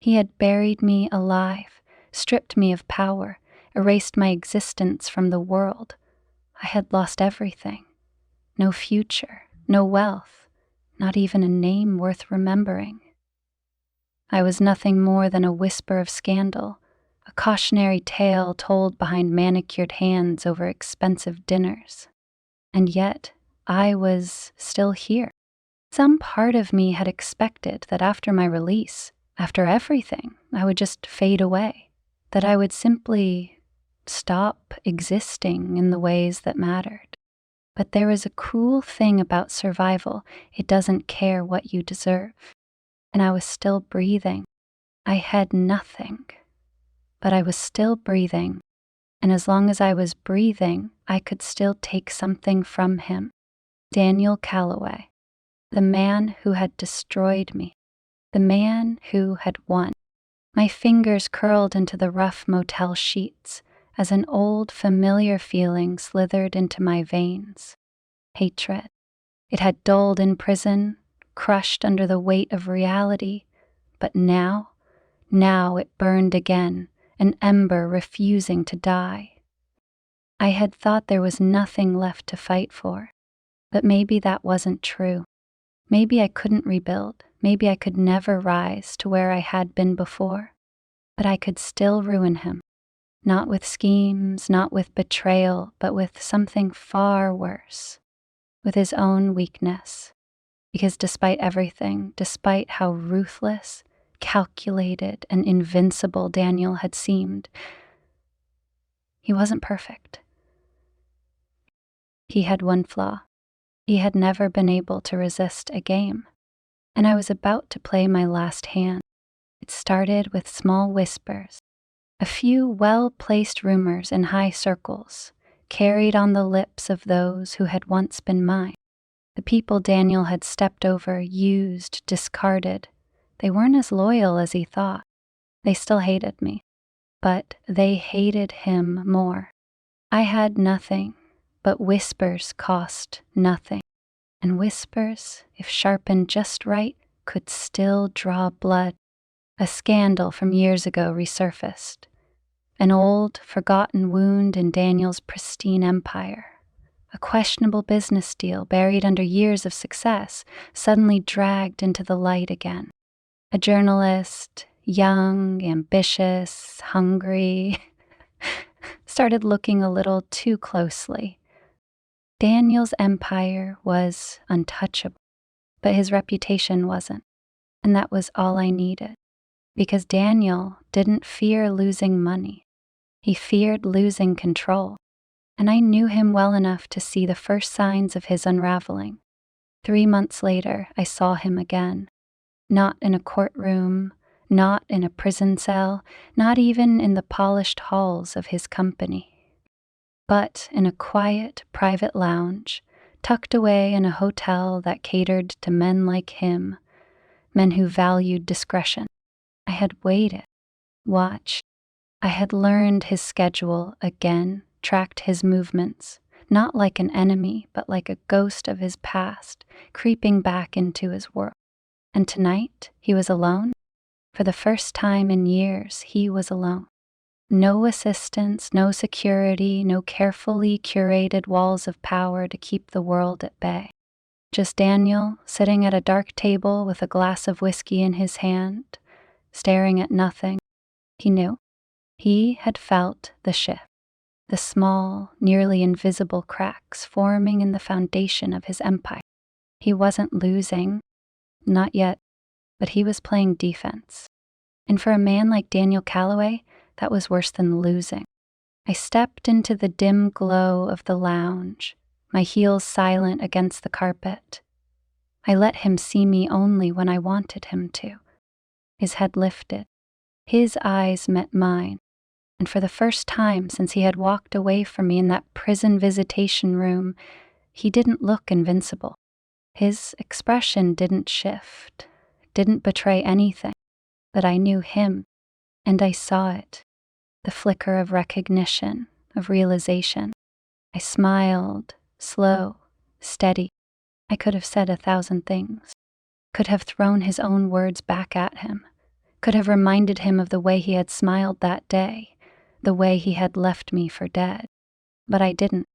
He had buried me alive, stripped me of power, erased my existence from the world. I had lost everything. No future, no wealth. Not even a name worth remembering. I was nothing more than a whisper of scandal, a cautionary tale told behind manicured hands over expensive dinners. And yet, I was still here. Some part of me had expected that after my release, after everything, I would just fade away, that I would simply stop existing in the ways that mattered. But there is a cruel thing about survival. It doesn't care what you deserve. And I was still breathing. I had nothing, but I was still breathing. And as long as I was breathing, I could still take something from him. Daniel Calloway, the man who had destroyed me, the man who had won. My fingers curled into the rough motel sheets as an old, familiar feeling slithered into my veins. Hatred. It had dulled in prison, crushed under the weight of reality, but now it burned again, an ember refusing to die. I had thought there was nothing left to fight for, but maybe that wasn't true. Maybe I couldn't rebuild. Maybe I could never rise to where I had been before. But I could still ruin him. Not with schemes, not with betrayal, but with something far worse. With his own weakness. Because despite everything, despite how ruthless, calculated, and invincible Daniel had seemed, he wasn't perfect. He had one flaw. He had never been able to resist a game. And I was about to play my last hand. It started with small whispers, a few well-placed rumors in high circles, carried on the lips of those who had once been mine. The people Daniel had stepped over, used, discarded. They weren't as loyal as he thought. They still hated me, but they hated him more. I had nothing, but whispers cost nothing. And whispers, if sharpened just right, could still draw blood. A scandal from years ago resurfaced. An old, forgotten wound in Daniel's pristine empire. A questionable business deal buried under years of success, suddenly dragged into the light again. A journalist, young, ambitious, hungry, started looking a little too closely. Daniel's empire was untouchable, but his reputation wasn't, and that was all I needed. Because Daniel didn't fear losing money. He feared losing control, and I knew him well enough to see the first signs of his unraveling. 3 months later, I saw him again. Not in a courtroom, not in a prison cell, not even in the polished halls of his company, but in a quiet, private lounge, tucked away in a hotel that catered to men like him, men who valued discretion. I had waited, watched. I had learned his schedule again, tracked his movements, not like an enemy, but like a ghost of his past, creeping back into his world. And tonight, he was alone. For the first time in years, he was alone. No assistance, no security, no carefully curated walls of power to keep the world at bay. Just Daniel, sitting at a dark table with a glass of whiskey in his hand, staring at nothing. He knew. He had felt the shift, the small, nearly invisible cracks forming in the foundation of his empire. He wasn't losing, not yet, but he was playing defense. And for a man like Daniel Calloway, that was worse than losing. I stepped into the dim glow of the lounge, my heels silent against the carpet. I let him see me only when I wanted him to. His head lifted. His eyes met mine. And for the first time since he had walked away from me in that prison visitation room, he didn't look invincible. His expression didn't shift, didn't betray anything. But I knew him, and I saw it. The flicker of recognition, of realization. I smiled, slow, steady. I could have said 1,000 things. Could have thrown his own words back at him. Could have reminded him of the way he had smiled that day, the way he had left me for dead. But I didn't.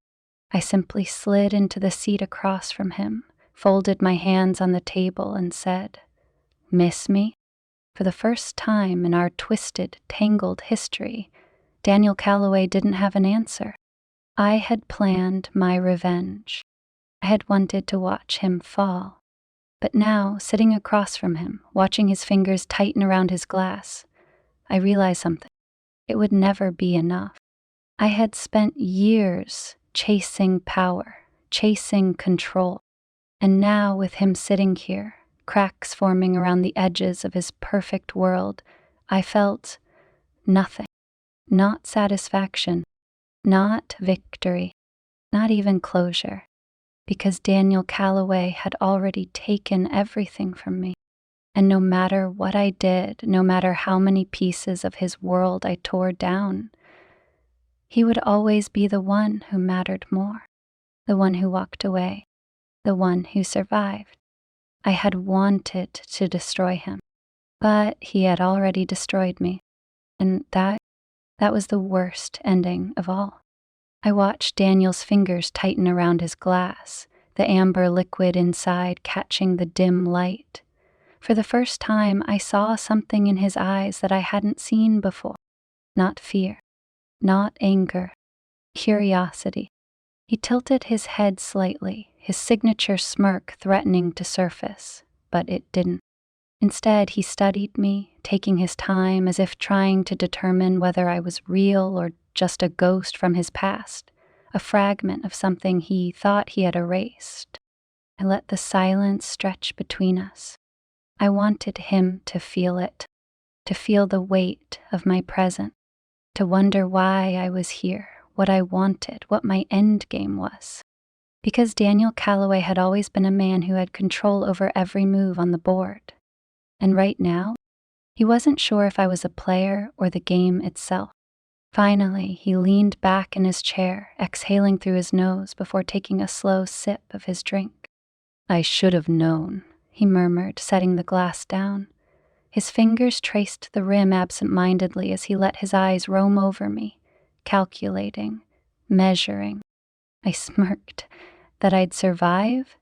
I simply slid into the seat across from him, folded my hands on the table and said, "Miss me?" For the first time in our twisted, tangled history, Daniel Calloway didn't have an answer. I had planned my revenge. I had wanted to watch him fall. But now, sitting across from him, watching his fingers tighten around his glass, I realized something. It would never be enough. I had spent years chasing power, chasing control. And now, with him sitting here, cracks forming around the edges of his perfect world, I felt nothing. Not satisfaction, Not victory, not even closure, because Daniel Calloway had already taken everything from me. And no matter what I did, no matter how many pieces of his world I tore down, he would always be the one who mattered more, the one who walked away, the one who survived. I had wanted to destroy him, but he had already destroyed me, and that was the worst ending of all. I watched Daniel's fingers tighten around his glass, the amber liquid inside catching the dim light. For the first time, I saw something in his eyes that I hadn't seen before. Not fear, not anger, curiosity. He tilted his head slightly, his signature smirk threatening to surface, but it didn't. Instead, he studied me, taking his time as if trying to determine whether I was real or just a ghost from his past, a fragment of something he thought he had erased. I let the silence stretch between us. I wanted him to feel it, to feel the weight of my presence, to wonder why I was here, what I wanted, what my end game was. Because Daniel Calloway had always been a man who had control over every move on the board. And right now, he wasn't sure if I was a player or the game itself. Finally, he leaned back in his chair, exhaling through his nose before taking a slow sip of his drink. "I should have known," he murmured, setting the glass down. His fingers traced the rim absent-mindedly as he let his eyes roam over me, calculating, measuring. I smirked. That I'd survive?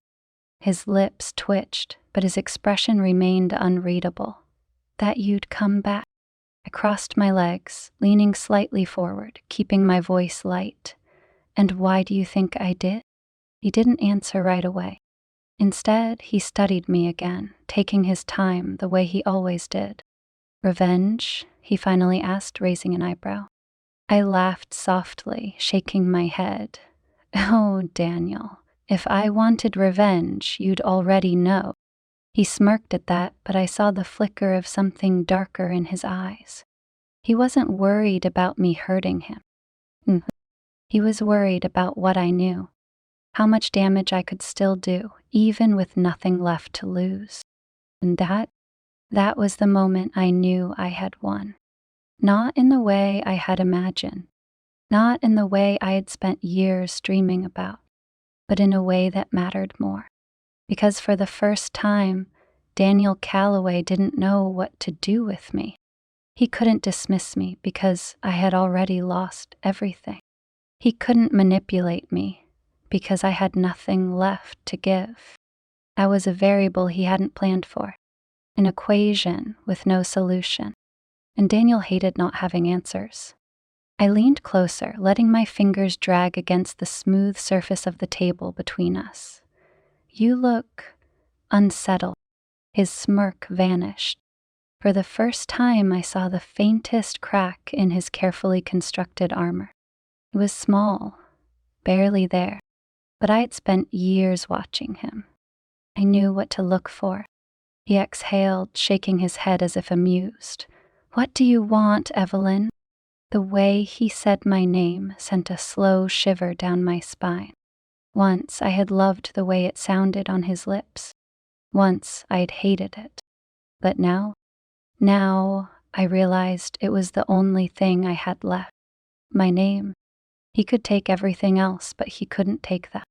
His lips twitched, but his expression remained unreadable. That you'd come back. I crossed my legs, leaning slightly forward, keeping my voice light. "And why do you think I did?" He didn't answer right away. Instead, he studied me again, taking his time the way he always did. "Revenge?" he finally asked, raising an eyebrow. I laughed softly, shaking my head. "Oh, Daniel, if I wanted revenge, you'd already know." He smirked at that, but I saw the flicker of something darker in his eyes. He wasn't worried about me hurting him. He was worried about what I knew, how much damage I could still do, even with nothing left to lose. And that was the moment I knew I had won. Not in the way I had imagined, not in the way I had spent years dreaming about, but in a way that mattered more. Because for the first time, Daniel Calloway didn't know what to do with me. He couldn't dismiss me because I had already lost everything. He couldn't manipulate me because I had nothing left to give. I was a variable he hadn't planned for, an equation with no solution. And Daniel hated not having answers. I leaned closer, letting my fingers drag against the smooth surface of the table between us. "You look unsettled." His smirk vanished. For the first time, I saw the faintest crack in his carefully constructed armor. It was small, barely there, but I had spent years watching him. I knew what to look for. He exhaled, shaking his head as if amused. "What do you want, Evelyn?" The way he said my name sent a slow shiver down my spine. Once I had loved the way it sounded on his lips. Once I had hated it. But now I realized it was the only thing I had left. My name. He could take everything else, but he couldn't take that.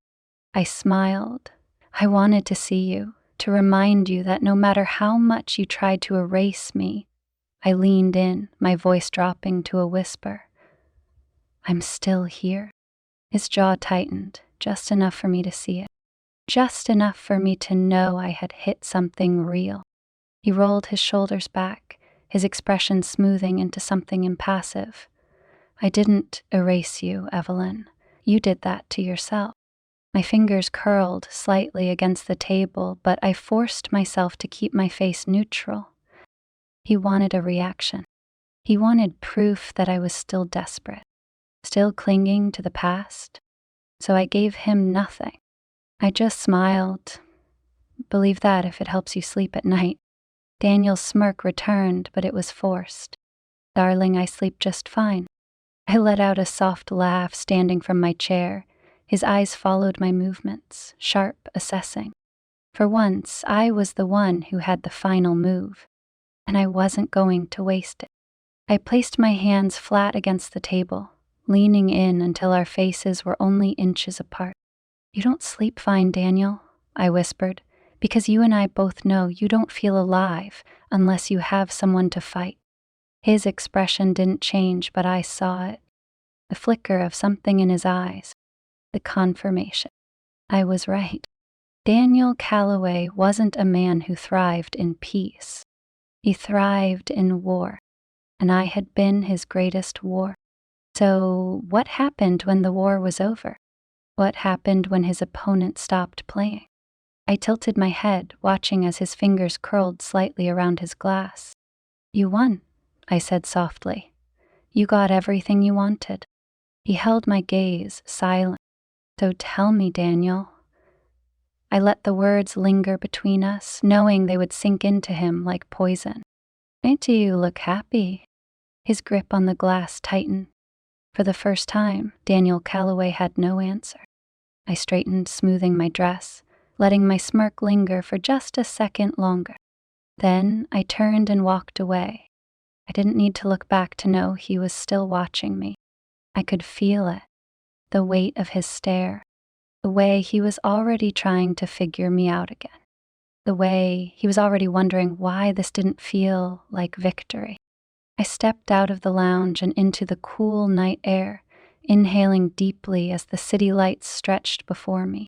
I smiled. "I wanted to see you, to remind you that no matter how much you tried to erase me," I leaned in, my voice dropping to a whisper, "I'm still here." His jaw tightened, just enough for me to see it. Just enough for me to know I had hit something real. He rolled his shoulders back, his expression smoothing into something impassive. "I didn't erase you, Evelyn. You did that to yourself." My fingers curled slightly against the table, but I forced myself to keep my face neutral. He wanted a reaction. He wanted proof that I was still desperate, still clinging to the past. So I gave him nothing. I just smiled. "Believe that if it helps you sleep at night." Daniel's smirk returned, but it was forced. "Darling, I sleep just fine." I let out a soft laugh standing from my chair. His eyes followed my movements, sharp, assessing. For once, I was the one who had the final move, and I wasn't going to waste it. I placed my hands flat against the table, leaning in until our faces were only inches apart. "You don't sleep fine, Daniel," I whispered, "because you and I both know you don't feel alive unless you have someone to fight." His expression didn't change, but I saw it. The flicker of something in his eyes. The confirmation. I was right. Daniel Calloway wasn't a man who thrived in peace. He thrived in war, and I had been his greatest war. So what happened when the war was over? What happened when his opponent stopped playing? I tilted my head, watching as his fingers curled slightly around his glass. "You won," I said softly. "You got everything you wanted." He held my gaze, silent. "So tell me, Daniel." I let the words linger between us, knowing they would sink into him like poison. "Why do you look happy?" His grip on the glass tightened. For the first time, Daniel Calloway had no answer. I straightened, smoothing my dress, letting my smirk linger for just a second longer. Then I turned and walked away. I didn't need to look back to know he was still watching me. I could feel it, the weight of his stare, the way he was already trying to figure me out again, the way he was already wondering why this didn't feel like victory. I stepped out of the lounge and into the cool night air, inhaling deeply as the city lights stretched before me.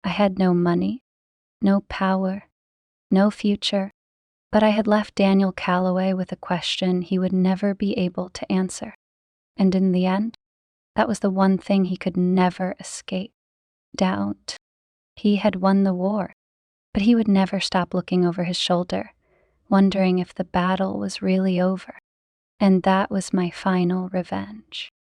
I had no money, no power, no future, but I had left Daniel Calloway with a question he would never be able to answer. And in the end, that was the one thing he could never escape: doubt. He had won the war, but he would never stop looking over his shoulder, wondering if the battle was really over. And that was my final revenge.